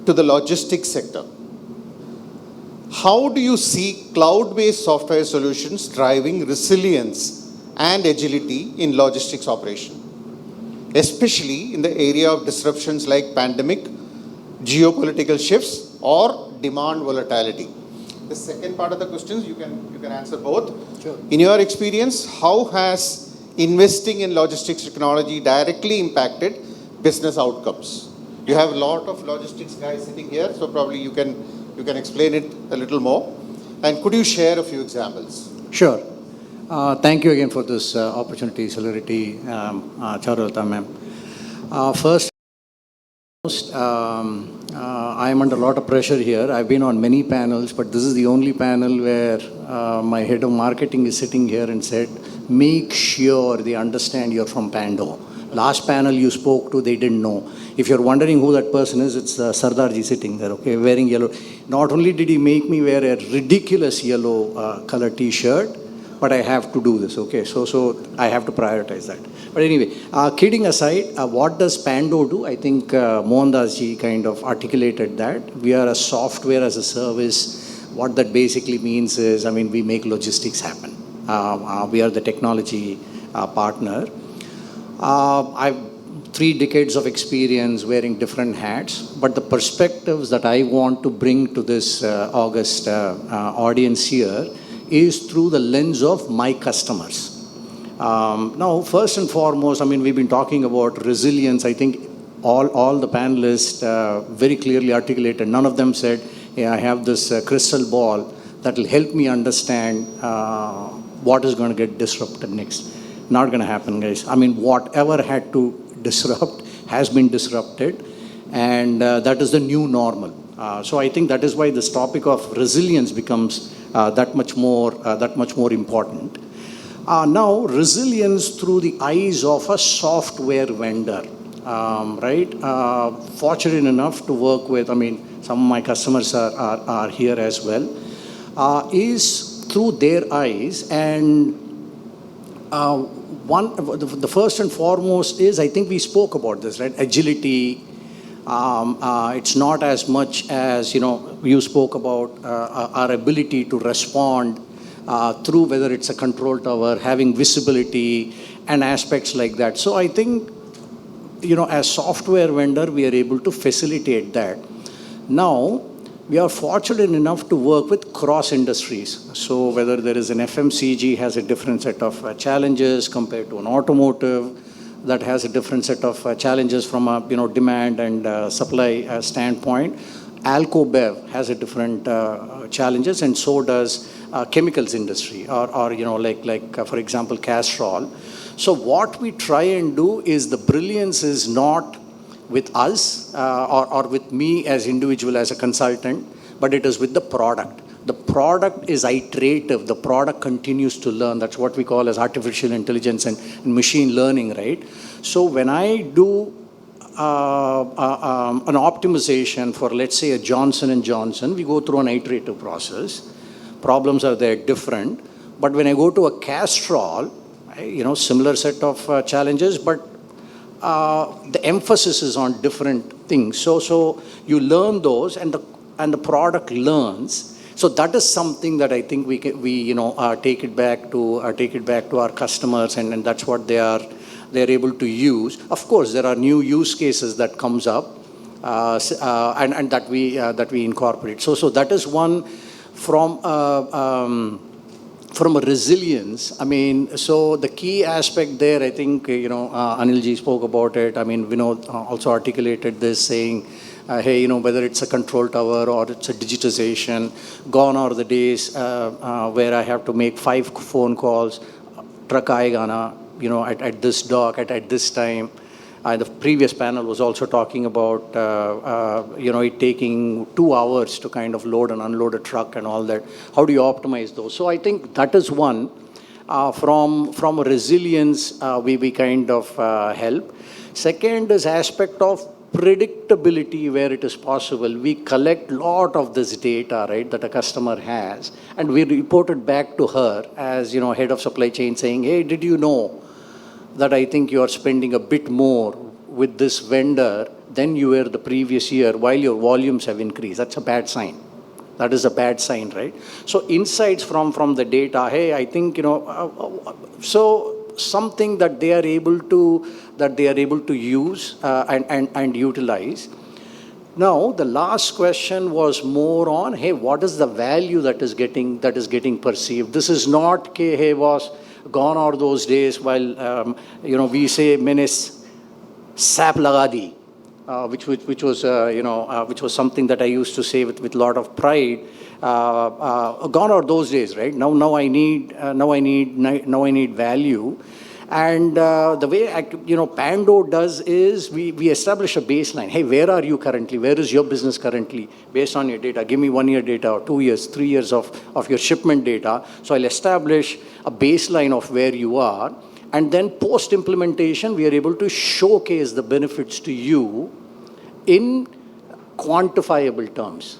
to the logistics sector, how do you see cloud-based software solutions driving resilience and agility in logistics operation, especially in the area of disruptions like pandemic, geopolitical shifts, or demand volatility? The second part of the questions, you can answer both. Sure. In your experience, how has investing in logistics technology directly impacted business outcomes? You have a lot of logistics guys sitting here, so probably you can explain it a little more. And could you share a few examples? Sure. Thank you again for this opportunity, Celerity, Charulata ma'am. First, I am under a lot of pressure here. I've been on many panels, but this is the only panel where my head of marketing is sitting here and said, make sure they understand you're from Pando. Last panel you spoke to, they didn't know. If you're wondering who that person is, it's Sardarji sitting there, okay, wearing yellow. Not only did he make me wear a ridiculous yellow color t-shirt, but I have to do this, okay? So I have to prioritize that. But anyway, kidding aside, what does Pando do? I think Mohandas ji kind of articulated that. We are a software as a service. What that basically means is, we make logistics happen. We are the technology partner. I've 3 decades of experience wearing different hats, but the perspectives that I want to bring to this August audience here is through the lens of my customers. Now, first and foremost, we've been talking about resilience. I think all the panelists very clearly articulated. None of them said, hey, I have this crystal ball that will help me understand what is going to get disrupted next. Not going to happen, guys. Whatever had to disrupt has been disrupted, and that is the new normal. So I think that is why this topic of resilience becomes that much more important. Now, resilience through the eyes of a software vendor. right? Fortunate enough to work with, I mean, some of my customers are here as well, is through their eyes. And the first and foremost is, I think we spoke about this, right? Agility. It's not as much as, you spoke about our ability to respond through whether it's a control tower, having visibility and aspects like that. So I think, as software vendor, we are able to facilitate that. Now, we are fortunate enough to work with cross industries. So whether there is an FMCG has a different set of challenges compared to an automotive that has a different set of challenges from a demand and supply standpoint. Alco Bev has a different challenges, and so does chemicals industry, or for example, Castrol. So what we try and do is, the brilliance is not with us or with me as individual, as a consultant, but it is with the product. The product is iterative. The product continues to learn. That's what we call as artificial intelligence and machine learning, right? So when I do an optimization for, let's say, a Johnson & Johnson, we go through an iterative process. Problems are there different. But when I go to a Castrol, similar set of challenges, but the emphasis is on different things. So you learn those, and the product learns. So that is something that I think we take it back to our customers, and that's what they're able to use. Of course, there are new use cases that comes up, and that we incorporate. So that is one from a resilience. I mean, so the key aspect there, I think, Anilji spoke about it. I mean, Vinod also articulated this, saying, hey, whether it's a control tower or it's a digitization, gone are the days where I have to make 5 phone calls, truck aayega na, at this dock, at this time. The previous panel was also talking about, it taking 2 hours to kind of load and unload a truck and all that. How do you optimize those? So I think that is one. From a resilience, we kind of help. Second is aspect of predictability where it is possible. We collect a lot of this data, right, that a customer has, and we report it back to her as, head of supply chain, saying, hey, did you know that I think you are spending a bit more with this vendor than you were the previous year while your volumes have increased? That's a bad sign. That is a bad sign, right? So insights from the data, hey, I think, so something that they are able to use and utilize. Now, the last question was more on, hey, what is the value that is getting perceived? This is not, hey, was gone are those days while we say menace sap lagadi, which was something that I used to say with a lot of pride. Gone are those days, right? Now I need value. And the way Pando does is we establish a baseline. Hey, where are you currently? Where is your business currently? Based on your data, give me 1 year data, or 2 years, 3 years of your shipment data. So I'll establish a baseline of where you are. And then post-implementation, we are able to showcase the benefits to you in quantifiable terms,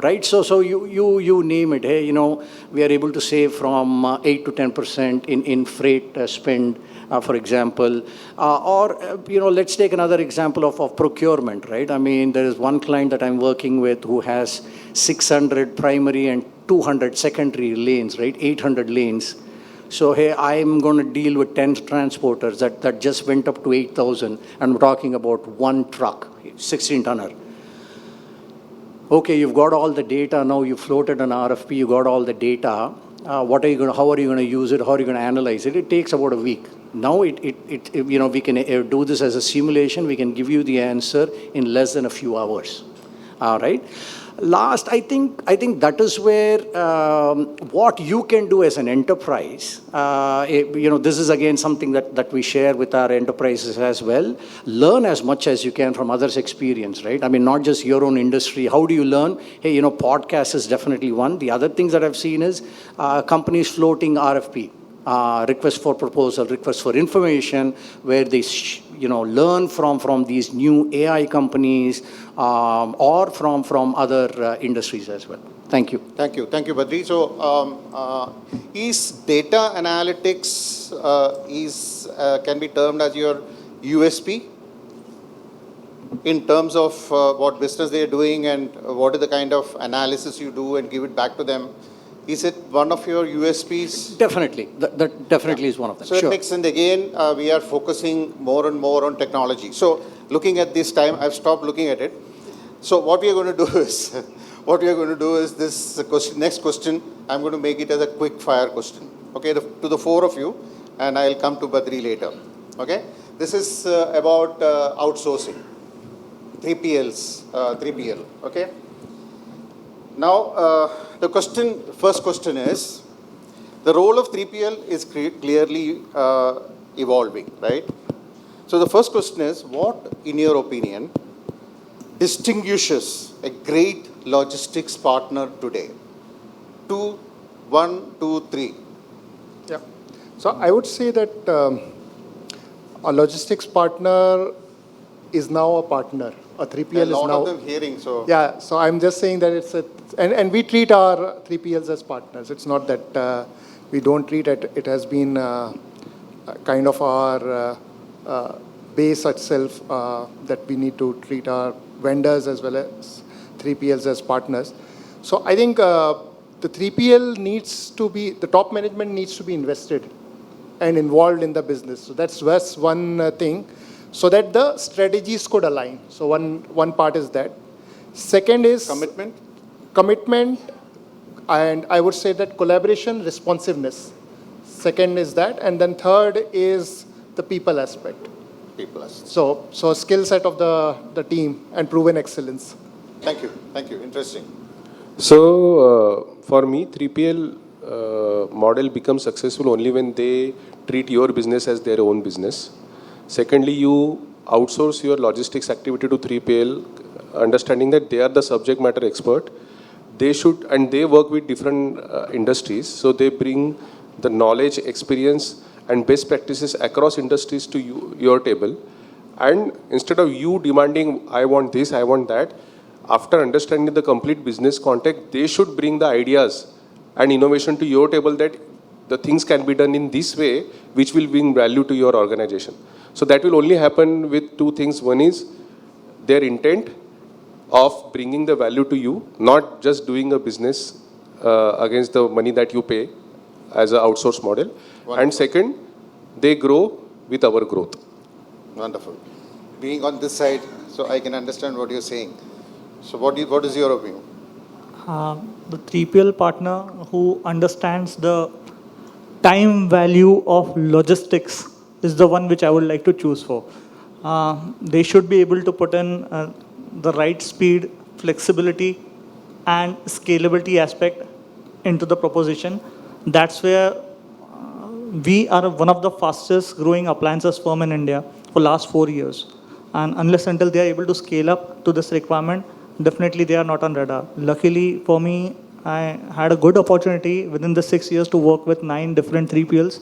right? So you name it. Hey, we are able to save from 8 to 10% in freight spend, for example. Or let's take another example of procurement, right? I mean, there is one client that I'm working with who has 600 primary and 200 secondary lanes, right? 800 lanes. So, hey, I'm going to deal with 10 transporters that just went up to 8,000, and we're talking about one truck, 16-tonner. Okay, you've got all the data now. You floated an RFP. You got all the data. How are you going to use it? How are you going to analyze it? It takes about a week. Now we can do this as a simulation. We can give you the answer in less than a few hours. All right. Last, I think that is where what you can do as an enterprise. This is again something that we share with our enterprises as well. Learn as much as you can from others' experience, right? I mean, not just your own industry. How do you learn? Hey, podcast is definitely one. The other things that I've seen is companies floating RFP. request for proposal, request for information, where they learn from these new AI companies or from other industries as well. Thank you. Thank you, Badri. So, is data analytics can be termed as your USP in terms of what business they are doing and what is the kind of analysis you do and give it back to them? Is it one of your USPs? Definitely, that definitely is one of them. So it makes sense. Again, we are focusing more and more on technology. So looking at this time, I've stopped looking at it. So what we are going to do is, this question, next question, I'm going to make it as a quick fire question. Okay, to the four of you, and I'll come to Badri later. Okay, this is about outsourcing, 3PL. Okay. Now, the first question is, the role of 3PL is clearly evolving, right? So the first question is, what, in your opinion, distinguishes a great logistics partner today? 1, 2, 3. Yeah. So I would say that a logistics partner is now a partner. A 3PL is now. A lot of them hearing, so. Yeah, so I'm just saying that and we treat our 3PLs as partners. It's not that we don't treat it. It has been kind of our base itself that we need to treat our vendors as well as 3PLs as partners. So I think the 3PL needs to be, the top management needs to be invested and involved in the business. So that's one thing, so that the strategies could align. So one part is that. Second is commitment, and I would say that collaboration, responsiveness. Second is that, and then third is the people aspect. So skill set of the team and proven excellence. Thank you. Interesting. So for me, 3PL model becomes successful only when they treat your business as their own business. Secondly, you outsource your logistics activity to 3PL, understanding that they are the subject matter expert. They should, and they work with different industries, so they bring the knowledge, experience, and best practices across industries to your table. And instead of you demanding, I want this, I want that, after understanding the complete business context, they should bring the ideas and innovation to your table that the things can be done in this way, which will bring value to your organization. So that will only happen with two things. One is their intent of bringing the value to you, not just doing a business against the money that you pay as an outsource model. Wonderful. And second, they grow with our growth. Wonderful. Being on this side, so I can understand what you're saying. So what is your opinion? The 3PL partner who understands the time value of logistics is the one which I would like to choose for. They should be able to put in the right speed, flexibility, and scalability aspect into the proposition. That's where we are one of the fastest growing appliances firm in India for last 4 years. And unless until they are able to scale up to this requirement, definitely they are not on radar. Luckily for me, I had a good opportunity within the 6 years to work with 9 different 3PLs.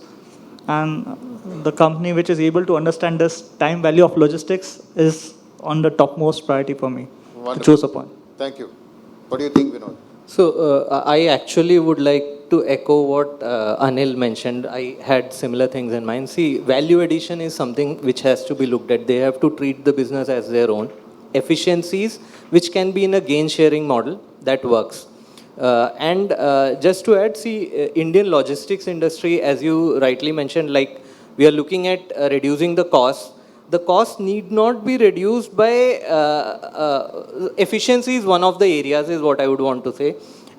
And the company which is able to understand this time value of logistics is on the topmost priority for me to choose upon. Thank you. What do you think, Vinod? So I actually would like to echo what Anil mentioned. I had similar things in mind. See, value addition is something which has to be looked at. They have to treat the business as their own. Efficiencies, which can be in a gain sharing model, that works. And just to add, see, Indian logistics industry, as you rightly mentioned, like we are looking at reducing the cost. The cost need not be reduced by efficiency is one of the areas, is what I would want to say.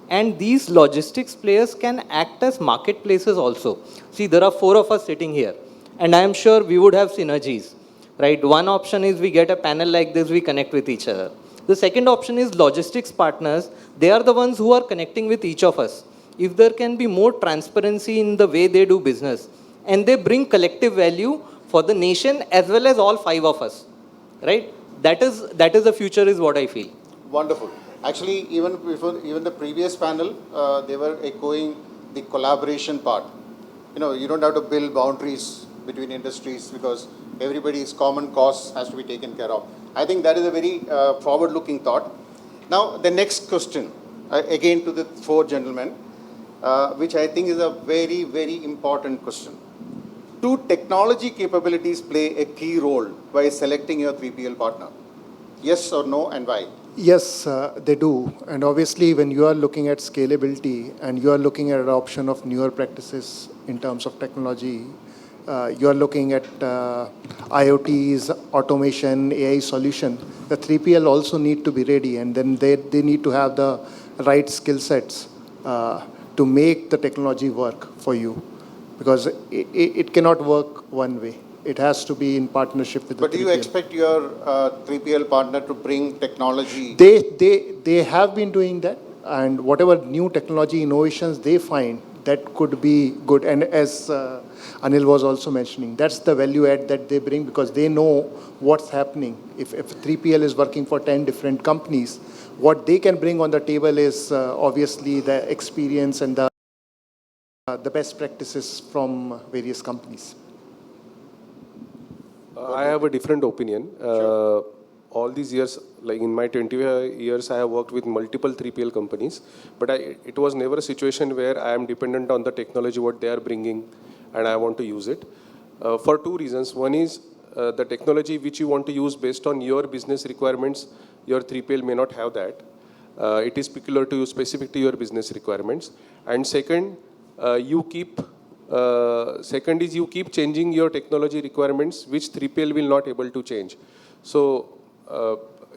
And these logistics players can act as marketplaces also. See, there are 4 of us sitting here, and I am sure we would have synergies, right? One option is we get a panel like this, we connect with each other. The second option is logistics partners. They are the ones who are connecting with each of us. If there can be more transparency in the way they do business, and they bring collective value for the nation as well as all 5 of us, right? That is the future, is what I feel. Wonderful. Actually, even the previous panel, they were echoing the collaboration part. you don't have to build boundaries between industries because everybody's common cause has to be taken care of. I think that is a very forward-looking thought. Now, the next question, again to the four gentlemen, which I think is a very, very important question. Do technology capabilities play a key role while selecting your 3PL partner? Yes or no, and why? Yes, they do. And obviously, when you are looking at scalability and you are looking at adoption of newer practices in terms of technology, you are looking at IoTs, automation, AI solution, the 3PL also need to be ready, and then they need to have the right skill sets to make the technology work for you, because it cannot work one way. It has to be in partnership with the 3PL. But do you expect your 3PL partner to bring technology? They have been doing that, and whatever new technology innovations they find, that could be good. And as Anil was also mentioning, that's the value add that they bring, because they know what's happening. If 3PL is working for 10 different companies, what they can bring on the table is obviously the experience and the best practices from various companies. I have a different opinion. Sure. All these years, like in my 20 years, I have worked with multiple 3PL companies, but it was never a situation where I am dependent on the technology, what they are bringing, and I want to use it. For two reasons. One is the technology which you want to use based on your business requirements, your 3PL may not have that. It is peculiar to you, specific to your business requirements. And second, you keep changing your technology requirements, which 3PL will not able to change. So,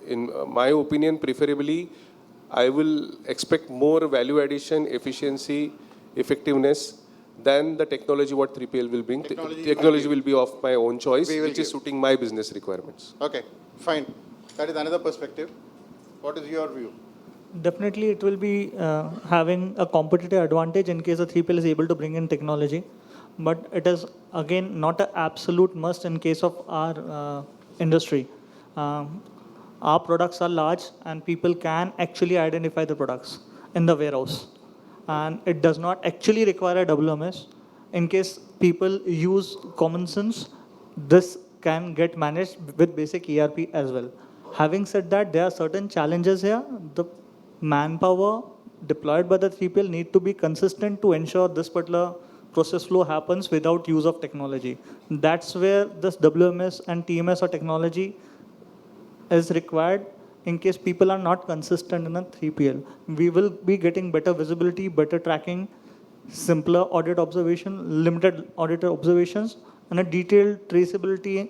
in my opinion, preferably, I will expect more value addition, efficiency, effectiveness than the technology what 3PL will bring. Technology will be of my own choice, which is suiting my business requirements. Okay, fine. That is another perspective. What is your view? Definitely, it will be having a competitive advantage in case a 3PL is able to bring in technology. But it is, again, not an absolute must in case of our industry. Our products are large and people can actually identify the products in the warehouse. And it does not actually require a WMS. In case people use common sense, this can get managed with basic ERP as well. Having said that, there are certain challenges here. The manpower deployed by the 3PL need to be consistent to ensure this particular process flow happens without use of technology. That's where this WMS and TMS or technology is required in case people are not consistent in a 3PL. We will be getting better visibility, better tracking, simpler audit observation, limited audit observations, and a detailed traceability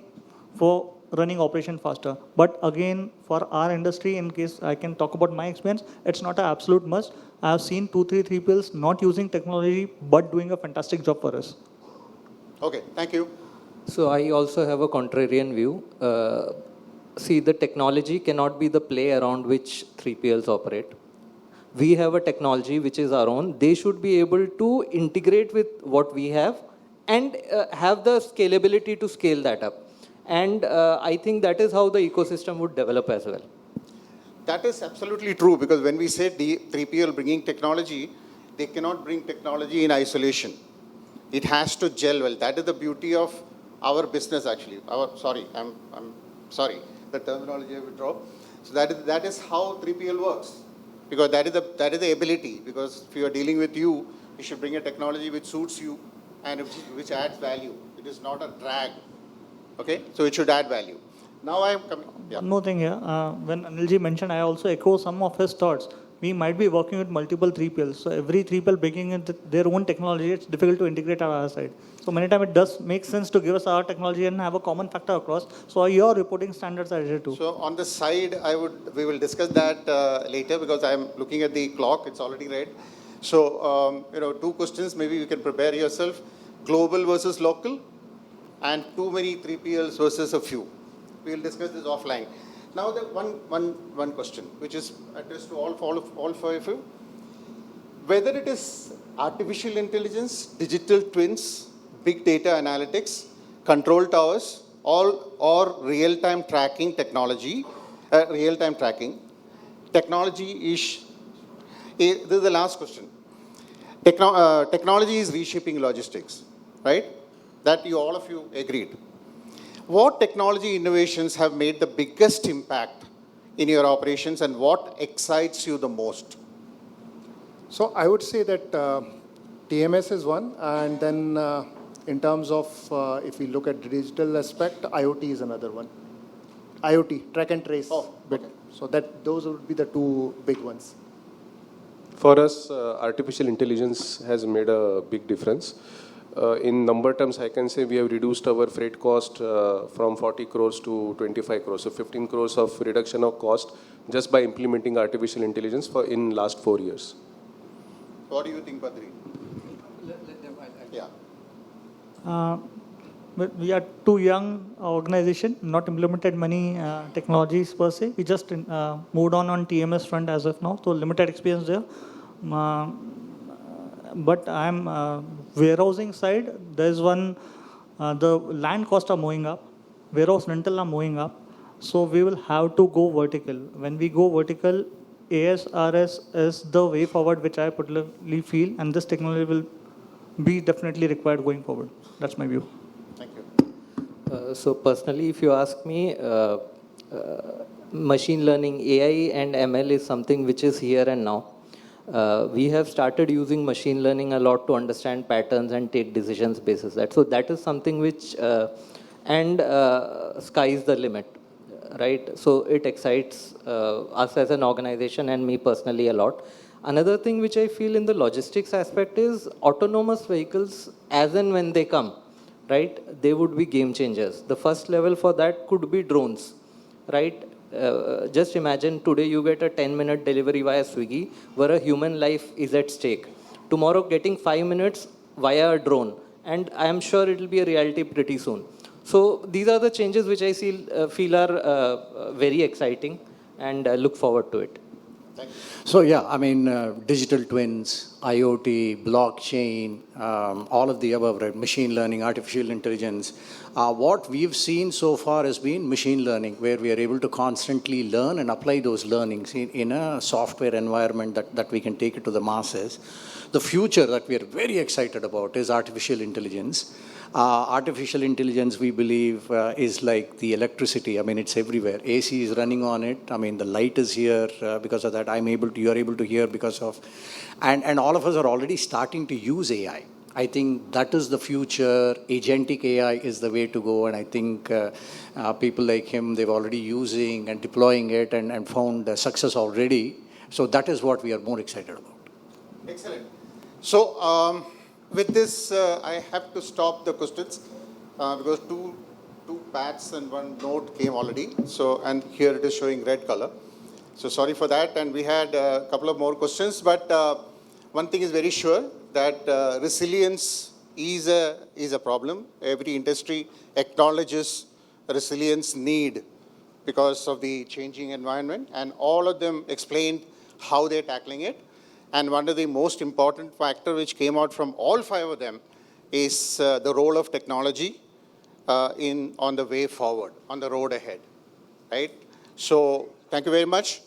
for running operation faster. But again, for our industry, in case I can talk about my experience, it's not an absolute must. I have seen 2-3 3PLs not using technology, but doing a fantastic job for us. Okay, thank you. So I also have a contrarian view. See, the technology cannot be the play around which 3PLs operate. We have a technology which is our own. They should be able to integrate with what we have and have the scalability to scale that up. And I think that is how the ecosystem would develop as well. That is absolutely true, because when we say 3PL bringing technology, they cannot bring technology in isolation. It has to gel well. That is the beauty of our business, actually. I'm sorry, the terminology I withdraw. So that is how 3PL works, because that is the ability. Because if you are dealing with you should bring a technology which suits you and which adds value. It is not a drag. Okay, so it should add value. Now I am coming. Yeah. One more thing here. When Anilji mentioned, I also echo some of his thoughts. We might be working with multiple 3PLs. So every 3PL bringing in their own technology, it's difficult to integrate on our side. So many times it does make sense to give us our technology and have a common factor across. So your reporting standards are here too. So on the side, we will discuss that later, because I am looking at the clock. It's already red. So, 2 questions. Maybe you can prepare yourself. Global versus local, and too many 3PLs versus a few. We will discuss this offline. Now, the one question, which is addressed to all 5 of you. Whether it is artificial intelligence, digital twins, big data analytics, control towers, or real-time tracking technology, technology is, this is the last question. Technology is reshaping logistics. right? That you all of you agreed. What technology innovations have made the biggest impact in your operations and what excites you the most? So I would say that TMS is one, and then in terms of if we look at the digital aspect, IoT is another one. IoT, track and trace. Oh, bit. So that those would be the two big ones. For us, artificial intelligence has made a big difference. In number terms, I can say we have reduced our freight cost from 40 crores to 25 crores. So 15 crores of reduction of cost just by implementing artificial intelligence in last 4 years. What do you think, Badri? Yeah. But we are too young organization, not implemented many technologies per se. We just moved on TMS front as of now, so limited experience there. But I'm warehousing side. There's one, the land costs are moving up, warehouse rental are moving up, so we will have to go vertical. When we go vertical, ASRS is the way forward, which I particularly feel, and this technology will be definitely required going forward. That's my view. Thank you. So personally, if you ask me, machine learning, AI and ML is something which is here and now. We have started using machine learning a lot to understand patterns and take decisions basis that. So that is something which, sky is the limit, right? So it excites us as an organization and me personally a lot. Another thing which I feel in the logistics aspect is autonomous vehicles, as and when they come, right, they would be game changers. The first level for that could be drones, right? Just imagine today you get a 10-minute delivery via Swiggy where a human life is at stake. Tomorrow getting 5 minutes via a drone, and I am sure it will be a reality pretty soon. So these are the changes which I feel are very exciting and look forward to it. So yeah, I mean, digital twins, IoT, blockchain, all of the above, right? Machine learning, artificial intelligence. What we've seen so far has been machine learning, where we are able to constantly learn and apply those learnings in a software environment that we can take it to the masses. The future that we are very excited about is artificial intelligence. Artificial intelligence, we believe, is like the electricity. I mean, it's everywhere. AC is running on it. I mean, the light is here because of that. You are able to hear because of, and all of us are already starting to use AI. I think that is the future. Agentic AI is the way to go, and I think people like him, they've already using and deploying it and found success already. So that is what we are more excited about. Excellent. So with this, I have to stop the questions because two pads and one note came already. So, and here it is showing red color. So sorry for that. And we had a couple of more questions, but one thing is very sure that resilience is a problem. Every industry acknowledges resilience need because of the changing environment, and all of them explained how they're tackling it. And one of the most important factor which came out from all five of them is the role of technology on the way forward, on the road ahead, right? So thank you very much.